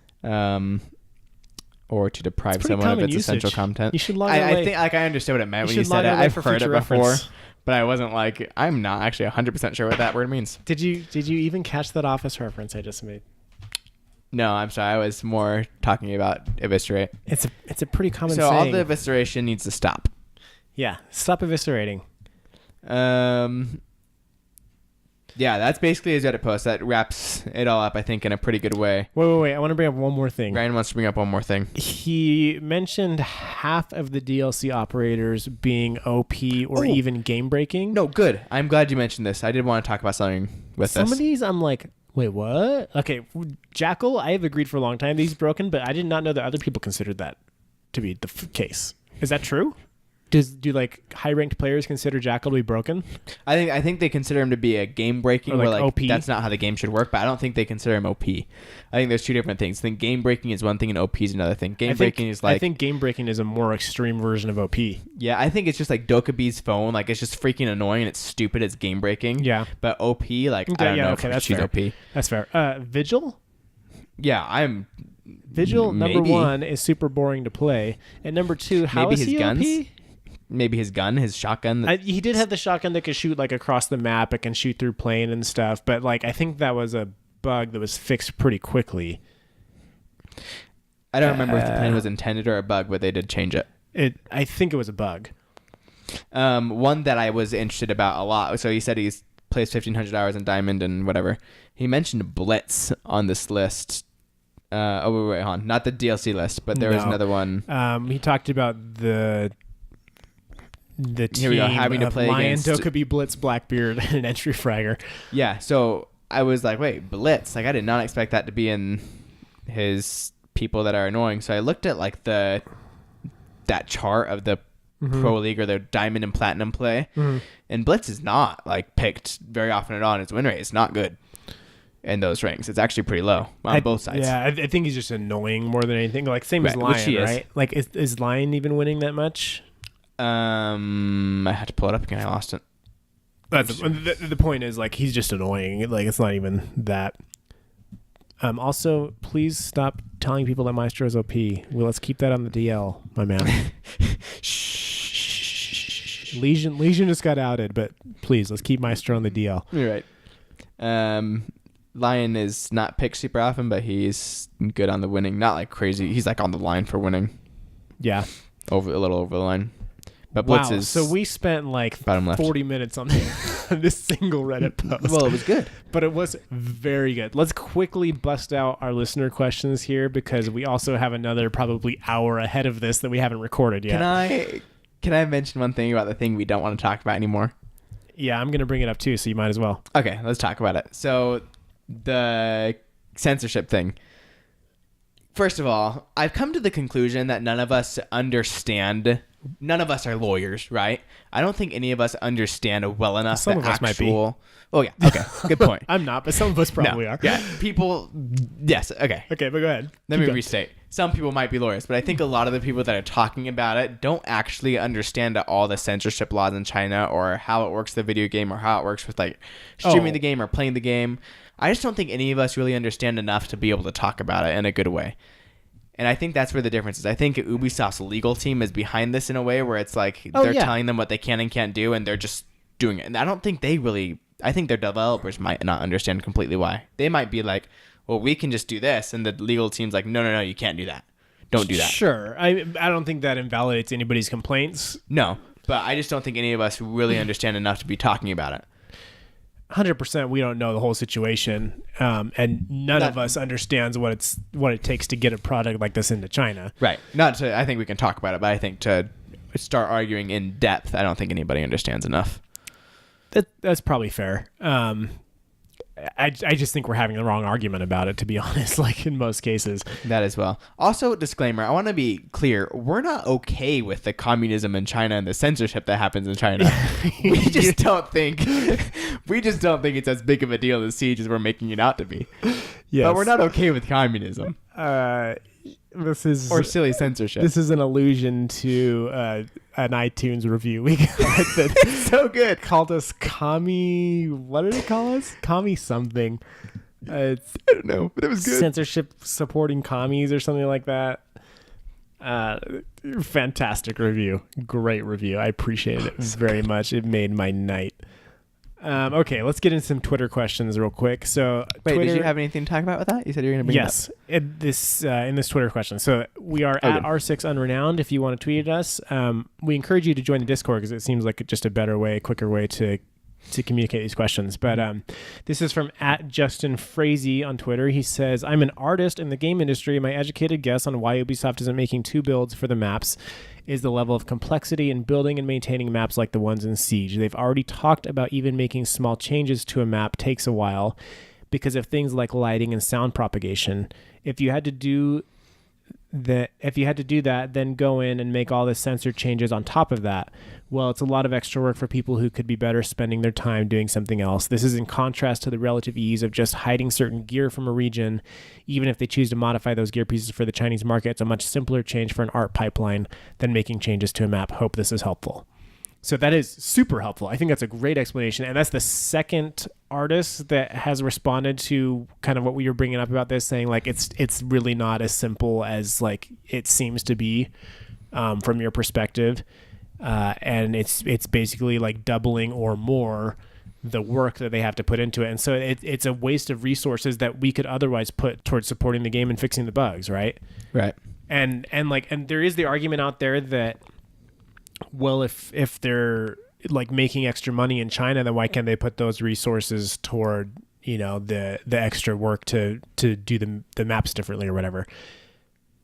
Or to deprive someone of its essential content. You should log away. I think like I understood what it meant when you said it. I've heard it before, but I wasn't like, I'm not actually 100% sure what that word means. Did you even catch that Office reference I just made? No, I'm sorry. I was more talking about eviscerate. It's a pretty common saying. So all the evisceration needs to stop. Yeah, stop eviscerating. Yeah, that's basically his Reddit post. That wraps it all up, I think, in a pretty good way. Wait. I want to bring up one more thing. Ryan wants to bring up one more thing. He mentioned half of the DLC operators being OP or even game-breaking. No, good. I'm glad you mentioned this. I did want to talk about something with this. Some of these, I'm like, wait, what? Okay, Jackal, I have agreed for a long time that he's broken, but I did not know that other people considered that to be the case. Is that true? Do like high-ranked players consider Jackal to be broken? I think they consider him to be a game-breaking, like where like OP? That's not how the game should work, but I don't think they consider him OP. I think there's two different things. I think game-breaking is one thing and OP is another thing. Game-breaking is like... I think game-breaking is a more extreme version of OP. Yeah, I think it's just like Dokubi's phone. Like, it's just freaking annoying and it's stupid. It's game-breaking. Yeah. But OP, like, I don't know if she's fair. OP. That's fair. Vigil? Yeah, I'm... Vigil, number one, is super boring to play. And number two, how is he OP? Maybe his gun, his shotgun. He did have the shotgun that could shoot like across the map. It can shoot through plane and stuff. But like, I think that was a bug that was fixed pretty quickly. I don't remember if the plan was intended or a bug, but they did change it. I think it was a bug. One that I was interested about a lot. So he said he's plays 1,500 hours in Diamond and whatever. He mentioned Blitz on this list. Wait, hold on. Not the DLC list, but there was another one. He talked about the team Here we go, having to play Lion, against Dokkaebi, Blitz, Blackbeard, and an entry fragger. Yeah, so I was like, wait, Blitz? Like, I did not expect that to be in his people that are annoying. So I looked at like that chart of the Pro League or the Diamond and Platinum play, and Blitz is not like picked very often at all, and his win rate is not good in those ranks. It's actually pretty low on both sides. Yeah, I think he's just annoying more than anything. Like same as Lion, right? Like is Lion even winning that much? I had to pull it up again. I lost it. That's the point is like he's just annoying. Like it's not even that. Also, please stop telling people that Maestro is OP. Well, let's keep that on the DL, my man. Legion just got outed, but please let's keep Maestro on the DL. You're right. Lion is not picked super often, but he's good on the winning. Not like crazy. He's like on the line for winning. Yeah, a little over the line. But Blitz is so we spent like 40 minutes on this single Reddit post. Well, it was good. But it was very good. Let's quickly bust out our listener questions here because we also have another probably hour ahead of this that we haven't recorded yet. Can I mention one thing about the thing we don't want to talk about anymore? Yeah, I'm going to bring it up too, so you might as well. Okay, let's talk about it. So the censorship thing. First of all, I've come to the conclusion that none of us understand. None of us are lawyers, right? I don't think any of us understand well enough. Some of us might be. Oh yeah. Okay. Good point. I'm not, but some of us probably are. Yeah. People. Yes. Okay. Okay, but go ahead. Let me restate. Some people might be lawyers, but I think a lot of the people that are talking about it don't actually understand all the censorship laws in China or how it works the video game or how it works with like streaming the game or playing the game. I just don't think any of us really understand enough to be able to talk about it in a good way. And I think that's where the difference is. I think Ubisoft's legal team is behind this in a way where it's like they're telling them what they can and can't do, and they're just doing it. And I don't think I think their developers might not understand completely why. They might be like, well, we can just do this. And the legal team's like, no, you can't do that. Don't do that. Sure. I don't think that invalidates anybody's complaints. No, but I just don't think any of us really understand enough to be talking about it. 100% we don't know the whole situation, and none of us understands what it takes to get a product like this into China. Right. I think we can talk about it, but I think to start arguing in depth, I don't think anybody understands enough. That's probably fair. I just think we're having the wrong argument about it, to be honest, like in most cases. That as well. Also, disclaimer, I want to be clear. We're not okay with the communism in China and the censorship that happens in China. We just don't think it's as big of a deal as Siege as we're making it out to be. Yes. But we're not okay with communism. Or silly censorship. This is an allusion to an iTunes review we got that so good called us commie. What did it call us? Commie something. I don't know, but it was good. Censorship supporting commies or something like that. Fantastic review. Great review. I appreciated it very much. It made my night. Okay, let's get into some Twitter questions real quick. So, wait, did you have anything to talk about with that? You said you were going to bring it up. In this Twitter question. So we are at R6 Unrenowned. If you want to tweet at us, we encourage you to join the Discord because it seems like just a better way, quicker way to communicate these questions. But this is from at Justin Frazee on Twitter. He says, I'm an artist in the game industry. My educated guess on why Ubisoft isn't making 2 builds for the maps is the level of complexity in building and maintaining maps like the ones in Siege. They've already talked about even making small changes to a map takes a while because of things like lighting and sound propagation. If you had to do that, then go in and make all the sensor changes on top of that. Well, it's a lot of extra work for people who could be better spending their time doing something else. This is in contrast to the relative ease of just hiding certain gear from a region. Even if they choose to modify those gear pieces for the Chinese market, it's a much simpler change for an art pipeline than making changes to a map. Hope this is helpful. So that is super helpful. I think that's a great explanation. And that's the second artist that has responded to kind of what we were bringing up about this, saying like it's really not as simple as like it seems to be from your perspective. And it's basically like doubling or more the work that they have to put into it. And so it's a waste of resources that we could otherwise put towards supporting the game and fixing the bugs, right? Right. And there is the argument out there that, well, if they're like making extra money in China, then why can't they put those resources toward, the extra work to do the maps differently or whatever?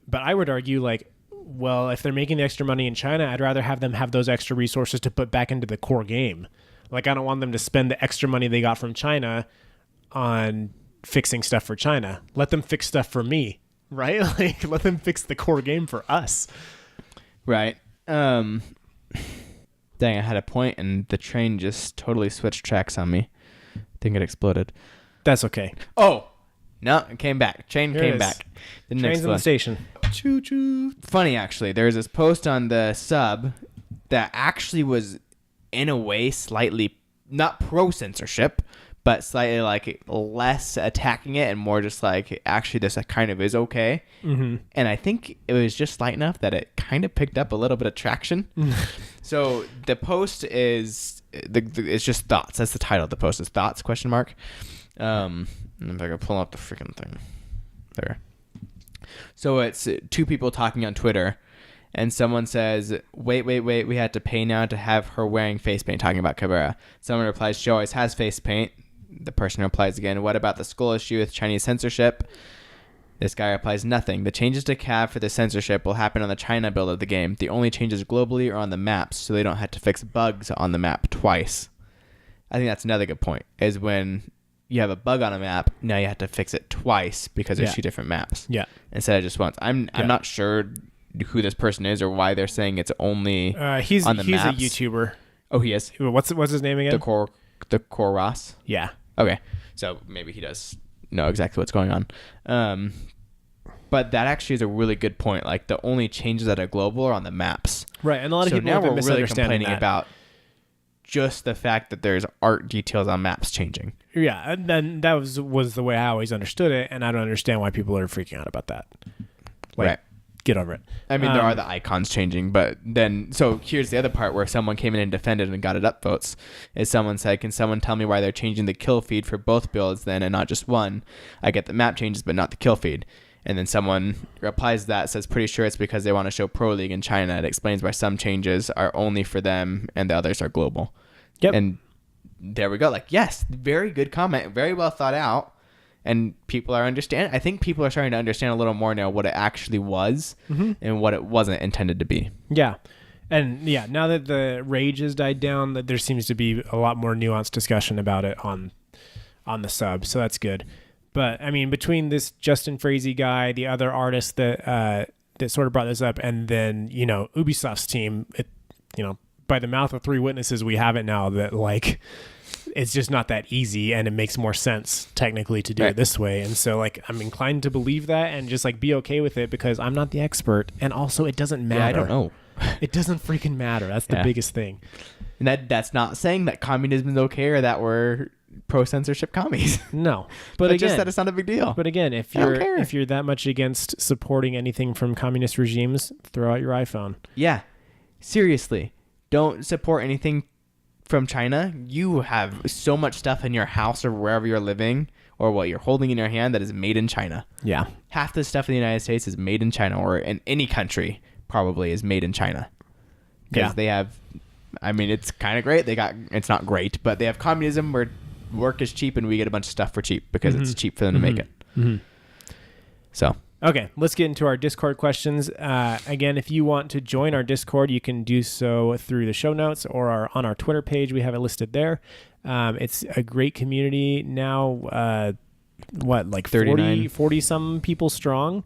But I would argue, like, well, if they're making the extra money in China, I'd rather have them have those extra resources to put back into the core game. Like, I don't want them to spend the extra money they got from China on fixing stuff for China. Let them fix stuff for me, right? Like, let them fix the core game for us. Right. Dang, I had a point and the train just totally switched tracks on me. I think it exploded. That's okay. Oh, no, it came back. Train Here came back. Didn't Train's in the station. Choo choo. Funny, actually. There's this post on the sub that actually was, in a way, slightly not pro censorship, but slightly like less attacking it and more just like, actually, this kind of is okay. Mm-hmm. And I think it was just light enough that it kind of picked up a little bit of traction. So the post is it's just thoughts. That's the title of the post. Is thoughts ? If I can pull up the freaking thing there. So it's two people talking on Twitter. And someone says, wait, we had to pay now to have her wearing face paint, talking about Cabrera. Someone replies, she always has face paint. The person replies again, what about the school issue with Chinese censorship? This guy replies, nothing. The changes to CAV for the censorship will happen on the China build of the game. The only changes globally are on the maps, so they don't have to fix bugs on the map twice. I think that's another good point, is when you have a bug on a map, now you have to fix it twice because there's two different maps. Yeah. Instead of just once. I'm not sure who this person is or why they're saying it's only on the maps. He's a YouTuber. Oh, he is? What's his name again? The Core Ross? Yeah. Okay. So maybe he does know exactly what's going on. But that actually is a really good point. Like, the only changes that are global are on the maps. Right, and a lot of people have been misunderstanding complaining about just the fact that there's art details on maps changing. Yeah, and then that was the way I always understood it, and I don't understand why people are freaking out about that. Like, right. Get over it. I mean, there are the icons changing, but then, so here's the other part where someone came in and defended and got it up votes, is someone said, can someone tell me why they're changing the kill feed for both builds then and not just one? I get the map changes, but not the kill feed. And then someone replies to that, says, pretty sure it's because they want to show Pro League in China. It explains why some changes are only for them and the others are global. Yep. And there we go. Like, yes, very good comment. Very well thought out. And people are understanding. I think people are starting to understand a little more now what it actually was and what it wasn't intended to be. Yeah. And yeah, now that the rage has died down, that there seems to be a lot more nuanced discussion about it on the sub. So that's good. But I mean, between this Justin Frazee guy, the other artist that sort of brought this up, and then, Ubisoft's team, by the mouth of three witnesses, we have it now that, like, it's just not that easy, and it makes more sense technically to do it this way. And so, like, I'm inclined to believe that and just, like, be okay with it because I'm not the expert, and also it doesn't matter. Yeah, I don't know. It doesn't freaking matter. That's the biggest thing. And that's not saying that communism is okay or that we're pro-censorship commies. No. But again, just that it's not a big deal. But again, if you're that much against supporting anything from communist regimes, throw out your iPhone. Yeah. Seriously. Don't support anything from China. You have so much stuff in your house or wherever you're living or what you're holding in your hand that is made in China. Yeah. Half the stuff in the United States is made in China, or in any country probably is made in China. Because they have, I mean, it's kind of great. It's not great, but they have communism where work is cheap and we get a bunch of stuff for cheap because it's cheap for them to make it. So. Okay, let's get into our Discord questions. Again, if you want to join our Discord, you can do so through the show notes or on our Twitter page. We have it listed there. It's a great community now. Like 40 some people strong.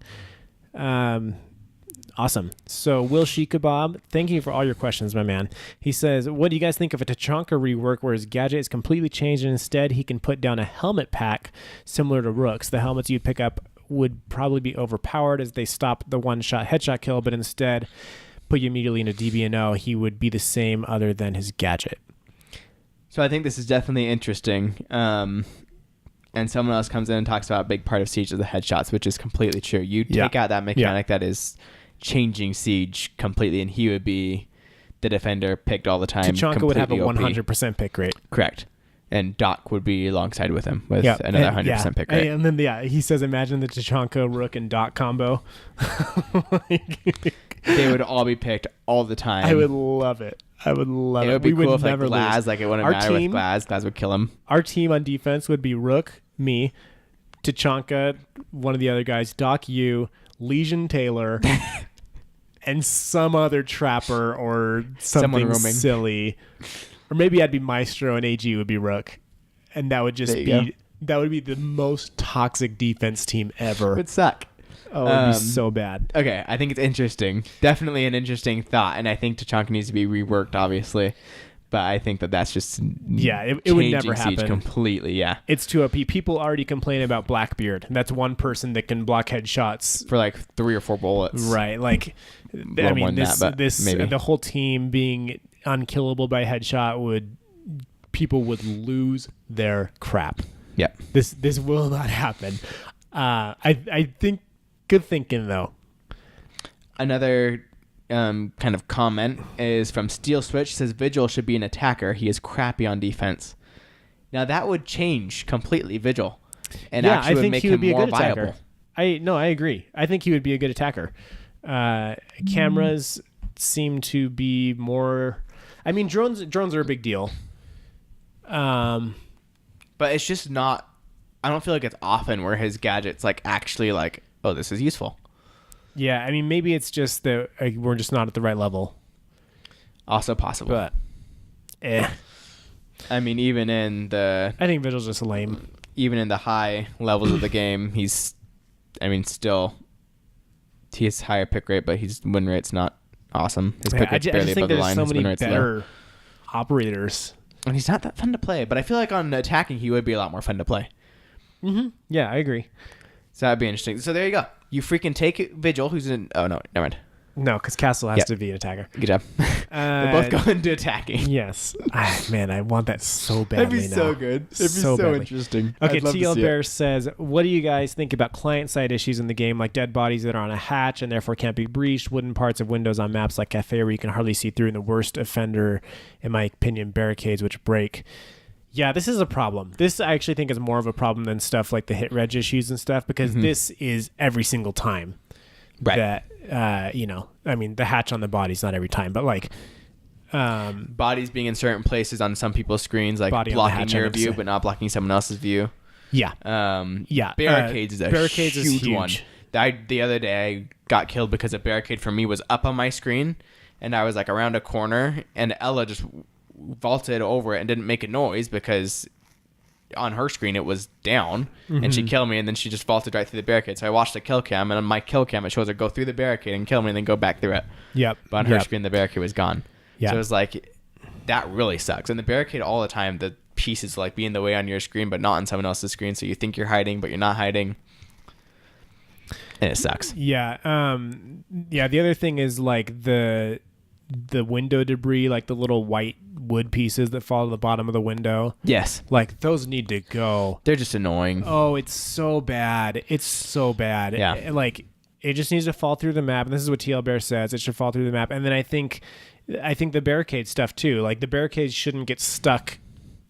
Awesome. So Will She Kebab, thank you for all your questions, my man. He says, what do you guys think of a Tachanka rework where his gadget is completely changed and instead he can put down a helmet pack similar to Rook's? The helmets you'd pick up would probably be overpowered as they stop the one-shot headshot kill, but instead put you immediately into DB&O. He would be the same other than his gadget. So I think this is definitely interesting. And someone else comes in and talks about a big part of Siege of the headshots, which is completely true. You take out that mechanic that is changing Siege completely, and he would be the defender picked all the time. Tachanka would have a 100% pick rate. Correct. And Doc would be alongside with him with another 100% pick rate. And then, he says, imagine the Tachanka, Rook, and Doc combo. They would all be picked all the time. I would love it. It would be cool if like Glaz, like it wouldn't matter with Glaz. Glaz would kill him. Our team on defense would be Rook, me, Tachanka, one of the other guys, Doc, you, Legion Taylor, and some other trapper or something silly. Or maybe I'd be Maestro and AG would be Rook. And that would just be the most toxic defense team ever. It would suck. Oh, it would be so bad. Okay, I think it's interesting. Definitely an interesting thought. And I think Tachanka needs to be reworked, obviously. But I think that's just it would never happen. Siege completely, yeah. It's too OP. People already complain about Blackbeard. That's one person that can block headshots for like 3 or 4 bullets. Right. Like, I mean, the whole team being unkillable by headshot people would lose their crap. Yeah. This will not happen. I think good thinking though. Another kind of comment is from Steel Switch. Says Vigil should be an attacker. He is crappy on defense. Now that would change completely Vigil, and actually would make him more viable. I agree. I think he would be a good attacker. Cameras seem to be more. I mean, drones are a big deal. But it's just not. I don't feel like it's often where his gadget's like actually like, oh, this is useful. Yeah, I mean, maybe it's just that we're just not at the right level. Also possible. But, I mean, even in the... I think Vigil's just lame. Even in the high levels of the game, he's... I mean, still... He has higher pick rate, but his win rate's not awesome. His pick rate's barely above the line. I just think there's so many better operators. And he's not that fun to play, but I feel like on attacking, he would be a lot more fun to play. Mm-hmm. Yeah, I agree. So that'd be interesting. So there you go. You freaking take Vigil, who's in... Oh, no. Never mind. No, because Castle has to be an attacker. Good job. They both go into attacking. Yes. Man, I want that so badly now. That'd be so good. It'd be so interesting. Okay, TL Bear says, what do you guys think about client-side issues in the game, like dead bodies that are on a hatch and therefore can't be breached, wooden parts of windows on maps like Cafe where you can hardly see through, and the worst offender, in my opinion, barricades which break? Yeah, this is a problem. This I actually think is more of a problem than stuff like the hit reg issues and stuff, because this is every single time. Right. That, I mean, the hatch on the body's not every time, but like... bodies being in certain places on some people's screens, like blocking your view, but not blocking someone else's view. Yeah. Barricades is a huge one. The other day, I got killed because a barricade for me was up on my screen, and I was like around a corner, and Ella just vaulted over it and didn't make a noise because on her screen it was down, and she killed me, and then she just vaulted right through the barricade. So I watched the kill cam, and on my kill cam it shows her go through the barricade and kill me and then go back through it. Yep. But on her screen the barricade was gone. Yeah. So it was like, that really sucks. And the barricade all the time, the pieces like be in the way on your screen but not on someone else's screen, so you think you're hiding but you're not hiding. And it sucks. Yeah. The other thing is like the window debris, like the little white wood pieces that fall to the bottom of the window. Yes. Like those need to go. They're just annoying. Oh, it's so bad. It's so bad. Yeah. Like it just needs to fall through the map. And this is what TL Bear says. It should fall through the map. And then I think the barricade stuff too. Like the barricades shouldn't get stuck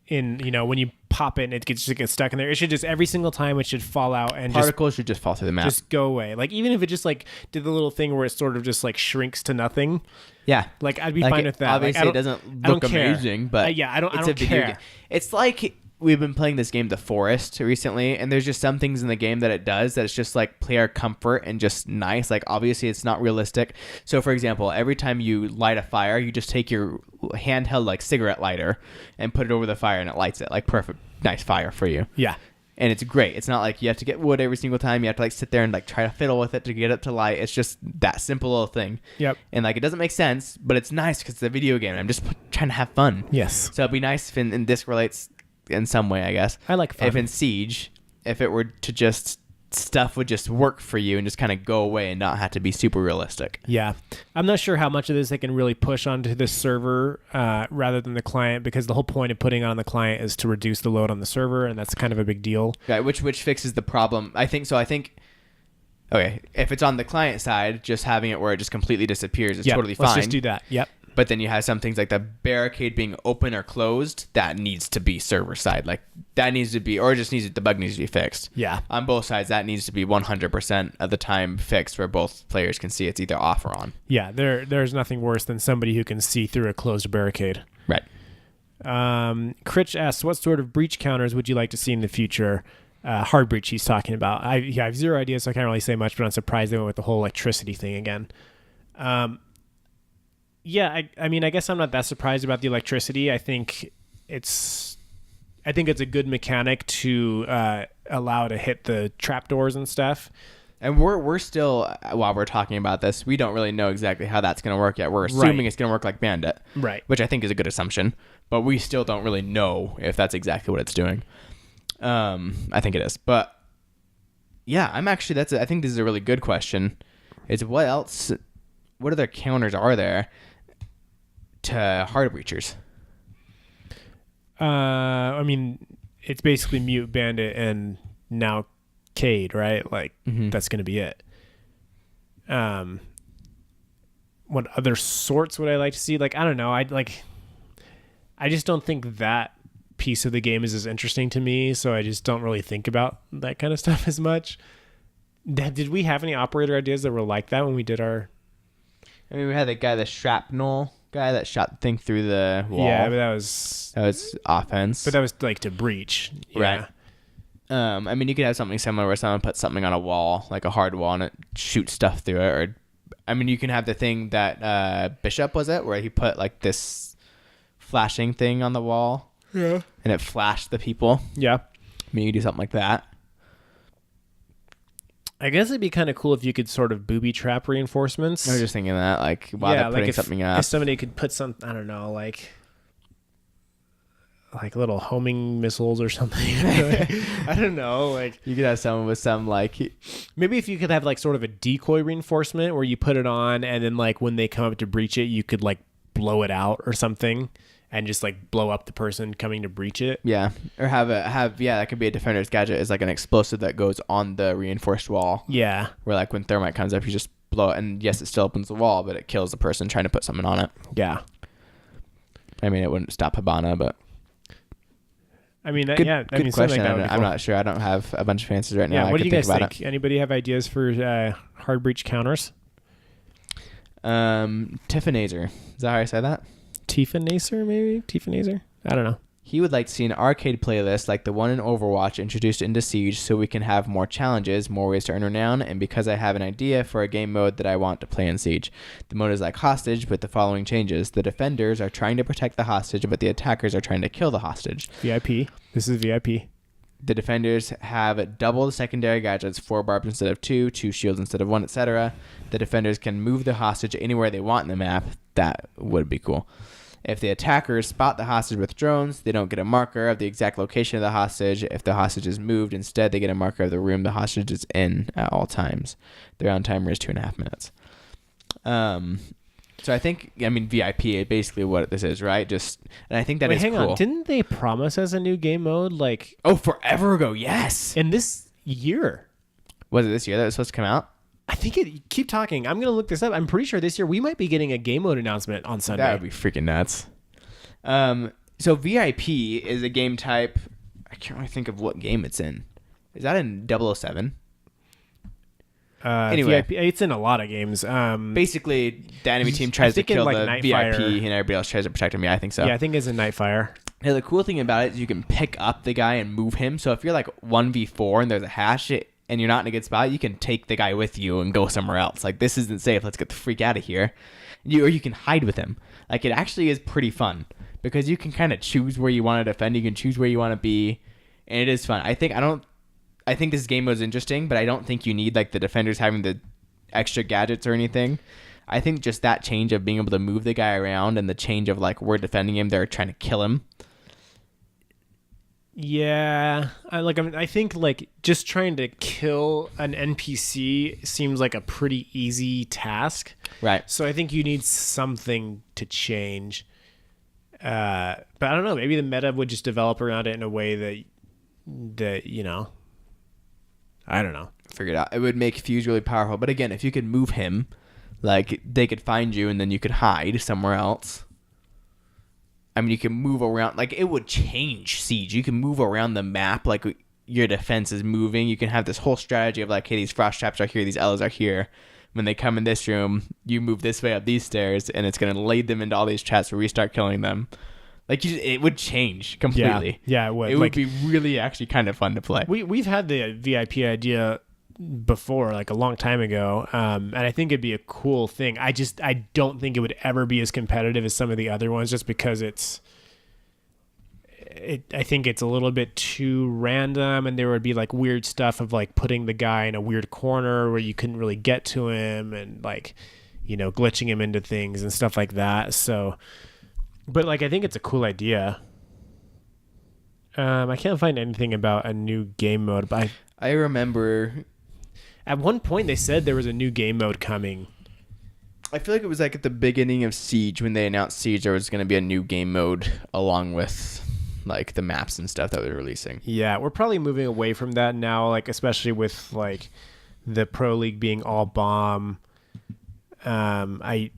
in, when you pop it and it just gets stuck in there. It should just every single time it should fall out and particles should just fall through the map. Just go away. Like even if it just like did the little thing where it sort of just like shrinks to nothing. Yeah. Like I'd be fine with that. Obviously it doesn't look amazing, but I don't care. It's like we've been playing this game, The Forest, recently, and there's just some things in the game that it does that it's just like player comfort and just nice. Like obviously it's not realistic. So for example, every time you light a fire, you just take your handheld like cigarette lighter and put it over the fire and it lights it. Like perfect, nice fire for you. Yeah. And it's great. It's not like you have to get wood every single time. You have to like sit there and like try to fiddle with it to get it to light. It's just that simple little thing. Yep. And like it doesn't make sense, but it's nice because it's a video game. I'm just trying to have fun. Yes. So it'd be nice if and this relates in some way, I guess. I like fun. If in Siege, if it were to just stuff would just work for you and just kind of go away and not have to be super realistic. Yeah. I'm not sure how much of this they can really push onto the server rather than the client, because the whole point of putting it on the client is to reduce the load on the server, and that's kind of a big deal. Right, which fixes the problem. I think okay, if it's on the client side, just having it where it just completely disappears is totally fine. Let's just do that. Yep. But then you have some things like the barricade being open or closed that needs to be server side. Like that needs to be, or just needs the bug needs to be fixed. Yeah. On both sides, that needs to be 100% of the time fixed, where both players can see it's either off or on. Yeah. There's nothing worse than somebody who can see through a closed barricade. Right. Critch asks, what sort of breach counters would you like to see in the future? Hard breach he's talking about. I have zero ideas, so I can't really say much, but I'm surprised they went with the whole electricity thing again. Yeah, I mean, I guess I'm not that surprised about the electricity. I think it's a good mechanic to allow to hit the trapdoors and stuff. And we're still, while we're talking about this, we don't really know exactly how that's going to work yet. We're assuming it's going to work like Bandit, right? Which I think is a good assumption, but we still don't really know if that's exactly what it's doing. I think it is, but yeah, I think this is a really good question. Is what other counters are there to hard breachers? I mean, it's basically mute, Bandit, and now Kaid, right? Like that's going to be it. What other sorts would I like to see? Like, I don't know. I just don't think that piece of the game is as interesting to me, so I just don't really think about that kind of stuff as much. Did we have any operator ideas that were like that when we did our... I mean, we had the shrapnel guy that shot the thing through the wall. Yeah, but that was offense. But that was like to breach. Yeah. Right. I mean, you could have something similar where someone puts something on a wall, like a hard wall, and it shoots stuff through it. Or, I mean, you can have the thing that Bishop, was it, where he put like this flashing thing on the wall. Yeah. And it flashed the people. Yeah. I mean, you could do something like that. I guess it'd be kind of cool if you could sort of booby trap reinforcements. I was just thinking that, like, while they're putting something up. If somebody could put some, I don't know, like little homing missiles or something. I don't know. Like, you could have someone with some, like... Maybe if you could have, like, sort of a decoy reinforcement where you put it on, and then, like, when they come up to breach it, you could, like, blow it out or something. And just like blow up the person coming to breach it. Yeah. Or that could be a defender's gadget, is like an explosive that goes on the reinforced wall. Yeah. Where like when thermite comes up, you just blow it, and yes, it still opens the wall, but it kills the person trying to put something on it. Yeah. I mean, it wouldn't stop Hibana, but... I mean, good question. Like I'm not sure. I don't have a bunch of answers right now. Yeah, what do you guys think? Anybody have ideas for hard breach counters? Tiffanazer. Is that how I say that? Tiffanazer, maybe? Tiffanazer? I don't know. He would like to see an arcade playlist like the one in Overwatch introduced into Siege, so we can have more challenges, more ways to earn renown, and because I have an idea for a game mode that I want to play in Siege. The mode is like Hostage with the following changes. The defenders are trying to protect the hostage, but the attackers are trying to kill the hostage. VIP. This is VIP. The defenders have double the secondary gadgets, 4 barbs instead of 2 shields instead of 1, etc. The defenders can move the hostage anywhere they want in the map. That would be cool. If the attackers spot the hostage with drones, they don't get a marker of the exact location of the hostage. If the hostage is moved, instead they get a marker of the room the hostage is in at all times. The round timer is 2.5 minutes. So I think, VIP, basically what this is, right? And I think that is cool. Hang on. Didn't they promise us a new game mode? Like, forever ago, yes. In this year. Was it this year that was supposed to come out? I think keep talking. I'm going to look this up. I'm pretty sure this year we might be getting a game mode announcement on Sunday. That would be freaking nuts. So VIP is a game type. I can't really think of what game it's in. Is that in 007? Anyway, VIP, it's in a lot of games. Basically, the enemy team tries to kill the VIP and everybody else tries to protect him. Yeah, I think so. Yeah, I think it's in Nightfire. Now, the cool thing about it is you can pick up the guy and move him. So if you're like 1v4 and there's a hash and you're not in a good spot, you can take the guy with you and go somewhere else. Like, this isn't safe. Let's get the freak out of here. Or you can hide with him. Like, it actually is pretty fun because you can kind of choose where you want to defend. You can choose where you want to be, and it is fun. I think this game was interesting, but I don't think you need like the defenders having the extra gadgets or anything. I think just that change of being able to move the guy around and the change of like we're defending him, they're trying to kill him. Yeah, I think like just trying to kill an NPC seems like a pretty easy task. Right. So I think you need something to change. But I don't know. Maybe the meta would just develop around it in a way that I don't know. Figure it out. It would make Fuse really powerful. But again, if you could move him, Like, they could find you and then you could hide somewhere else. I mean, you can move around. Like, it would change Siege. You can move around the map. Like, your defense is moving. You can have this whole strategy of, like, hey, these frost traps are here. These L's are here. When they come in this room, you move this way up these stairs, and it's going to lead them into all these traps where we start killing them. Like, it would change completely. Yeah, it would. It would be really actually kind of fun to play. We've had the VIP idea before, like a long time ago, and I think it'd be a cool thing. I don't think it would ever be as competitive as some of the other ones, just because I think it's a little bit too random, and there would be like weird stuff of like putting the guy in a weird corner where you couldn't really get to him, and like, you know, glitching him into things and stuff like that. So, but like, I think it's a cool idea. I can't find anything about a new game mode, but I remember at one point they said there was a new game mode coming. I feel like it was like at the beginning of Siege, when they announced Siege, there was going to be a new game mode along with like the maps and stuff that they're releasing. Yeah, we're probably moving away from that now, like especially with like the Pro League being all bomb. I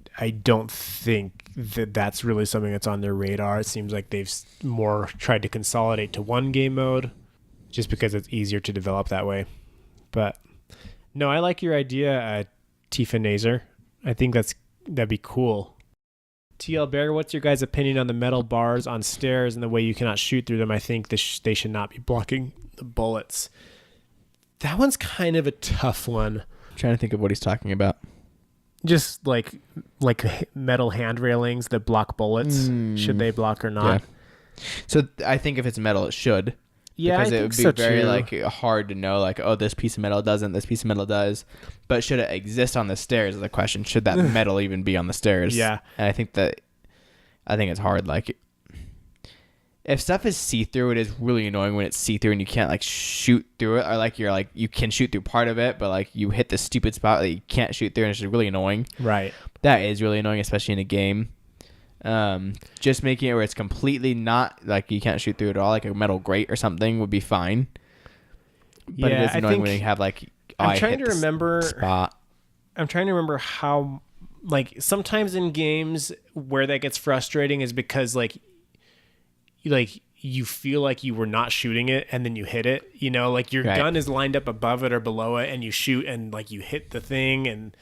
don't think that that's really something that's on their radar. It seems like they've more tried to consolidate to one game mode just because it's easier to develop that way. But no, I like your idea, Tifa Nazer. I think that'd be cool. TL Bear, what's your guys' opinion on the metal bars on stairs and the way you cannot shoot through them? I think they should not be blocking the bullets. That one's kind of a tough one. I'm trying to think of what he's talking about. Just like metal hand railings that block bullets. Should they block or not? Yeah. So I think if it's metal, it should. Yeah, because I it would think be so very too. like hard to know, like, oh, this piece of metal doesn't, this piece of metal does. But should it exist on the stairs is the question. Should that metal even be on the stairs? Yeah. And I think it's hard. Like, if stuff is see-through, it is really annoying when it's see-through and you can't like shoot through it, or like you can shoot through part of it, but like you hit the stupid spot that you can't shoot through, and it's just really annoying. Right. That is really annoying, especially in a game. Just making it where it's completely not like you can't shoot through it at all, like a metal grate or something would be fine. But yeah, it is annoying when you have like I'm trying to remember spot. I'm trying to remember how, like, sometimes in games where that gets frustrating is because like you feel like you were not shooting it and then you hit it, you know, like your gun is lined up above it or below it and you shoot and like you hit the thing and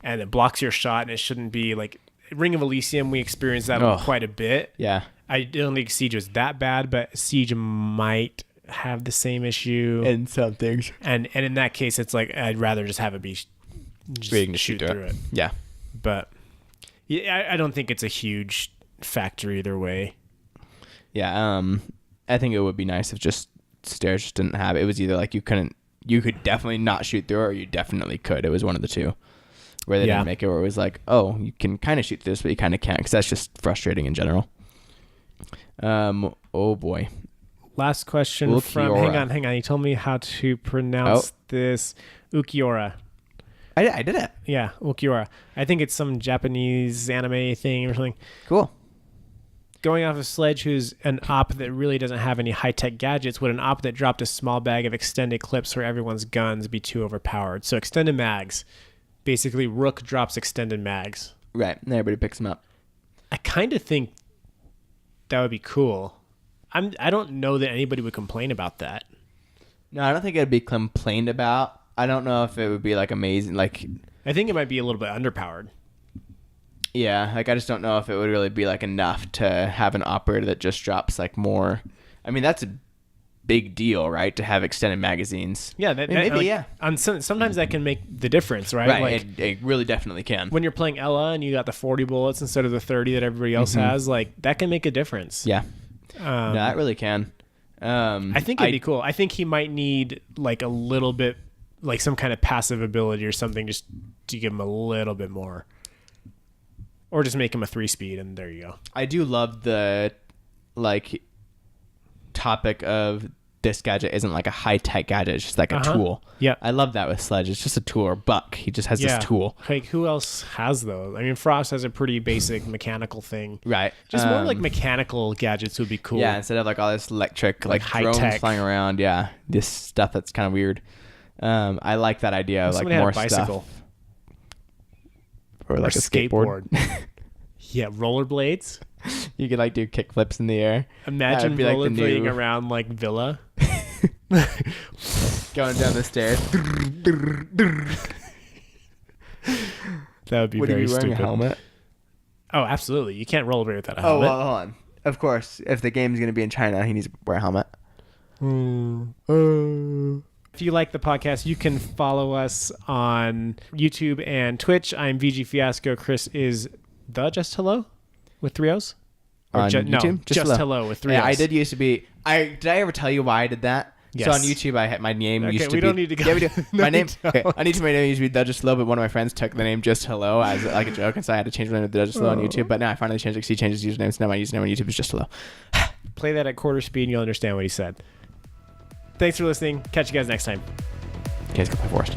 it blocks your shot, and it shouldn't be. Like Ring of Elysium, we experienced that quite a bit. Yeah. I don't think Siege was that bad, but Siege might have the same issue in some things. And in that case, it's like I'd rather just have it be just shoot through it. Yeah. But yeah, I don't think it's a huge factor either way. Yeah. I think it would be nice if just stairs just didn't have it. It was either like you could definitely not shoot through it, or you definitely could. It was one of the two. Where they didn't make it where it was like, oh, you can kind of shoot through this, but you kind of can't, because that's just frustrating in general. Oh boy. Last question Ukiora. from hang on. You told me how to pronounce this. Ukiora. I did it. Yeah, Ukiora. I think it's some Japanese anime thing or something. Cool. Going off of Sledge, who's an op that really doesn't have any high-tech gadgets, would an op that dropped a small bag of extended clips for everyone's guns be too overpowered? So extended mags. Basically, Rook drops extended mags. Right. And everybody picks them up. I kind of think that would be cool. I don't know that anybody would complain about that. No, I don't think it'd be complained about. I don't know if it would be like amazing. Like, I think it might be a little bit underpowered. Yeah, like I just don't know if it would really be like enough to have an operator that just drops like more. I mean, that's a big deal, right? To have extended magazines. Yeah, maybe like, yeah. Sometimes that can make the difference, right? Right, like, it really definitely can. When you're playing Ella and you got the 40 bullets instead of the 30 that everybody else has, like that can make a difference. Yeah, no, that really can. I think it'd be cool. I think he might need like a little bit, like some kind of passive ability or something, just to give him a little bit more, or just make him a 3-speed, and there you go. I do love the like topic of this gadget isn't like a high-tech gadget, it's just like a tool. Yeah, I love that with Sledge. It's just a tool. Or Buck, he just has this tool. Like, who else has those? I mean, Frost has a pretty basic mechanical thing. Right. Just more like mechanical gadgets would be cool. Yeah, instead of like all this electric like drones high-tech flying around. Yeah, this stuff that's kind of weird. I like that idea of like more stuff. or like a skateboard. Yeah, rollerblades. You could like do kick flips in the air. Imagine rollerblading around like Villa. Going down the stairs. That would be Would very you be wearing stupid. a helmet? Oh, absolutely. You can't rollerblade without a Oh, helmet. well, hold on. Of course, if the game's going to be in China, he needs to wear a helmet. If you like the podcast, you can follow us on YouTube and Twitch. I'm VG Fiasco. Chris is the Just Hello with 3 O's? Or On no, YouTube? Just Hello with 3 O's. Yeah, I did used to be. Did I ever tell you why I did that? Yes. So on YouTube, I had my name used to be. we don't need to go. Yeah, we do. No, my name. we don't. Okay, my name used to be The Just Hello, but one of my friends took the name Just Hello as like a joke, and so I had to change my name to The Just Hello on YouTube. But now I finally changed it because he changed his username, so now my username on YouTube is Just Hello. Play that at quarter speed and you'll understand what he said. Thanks for listening. Catch you guys next time. Okay, let's go play Forest.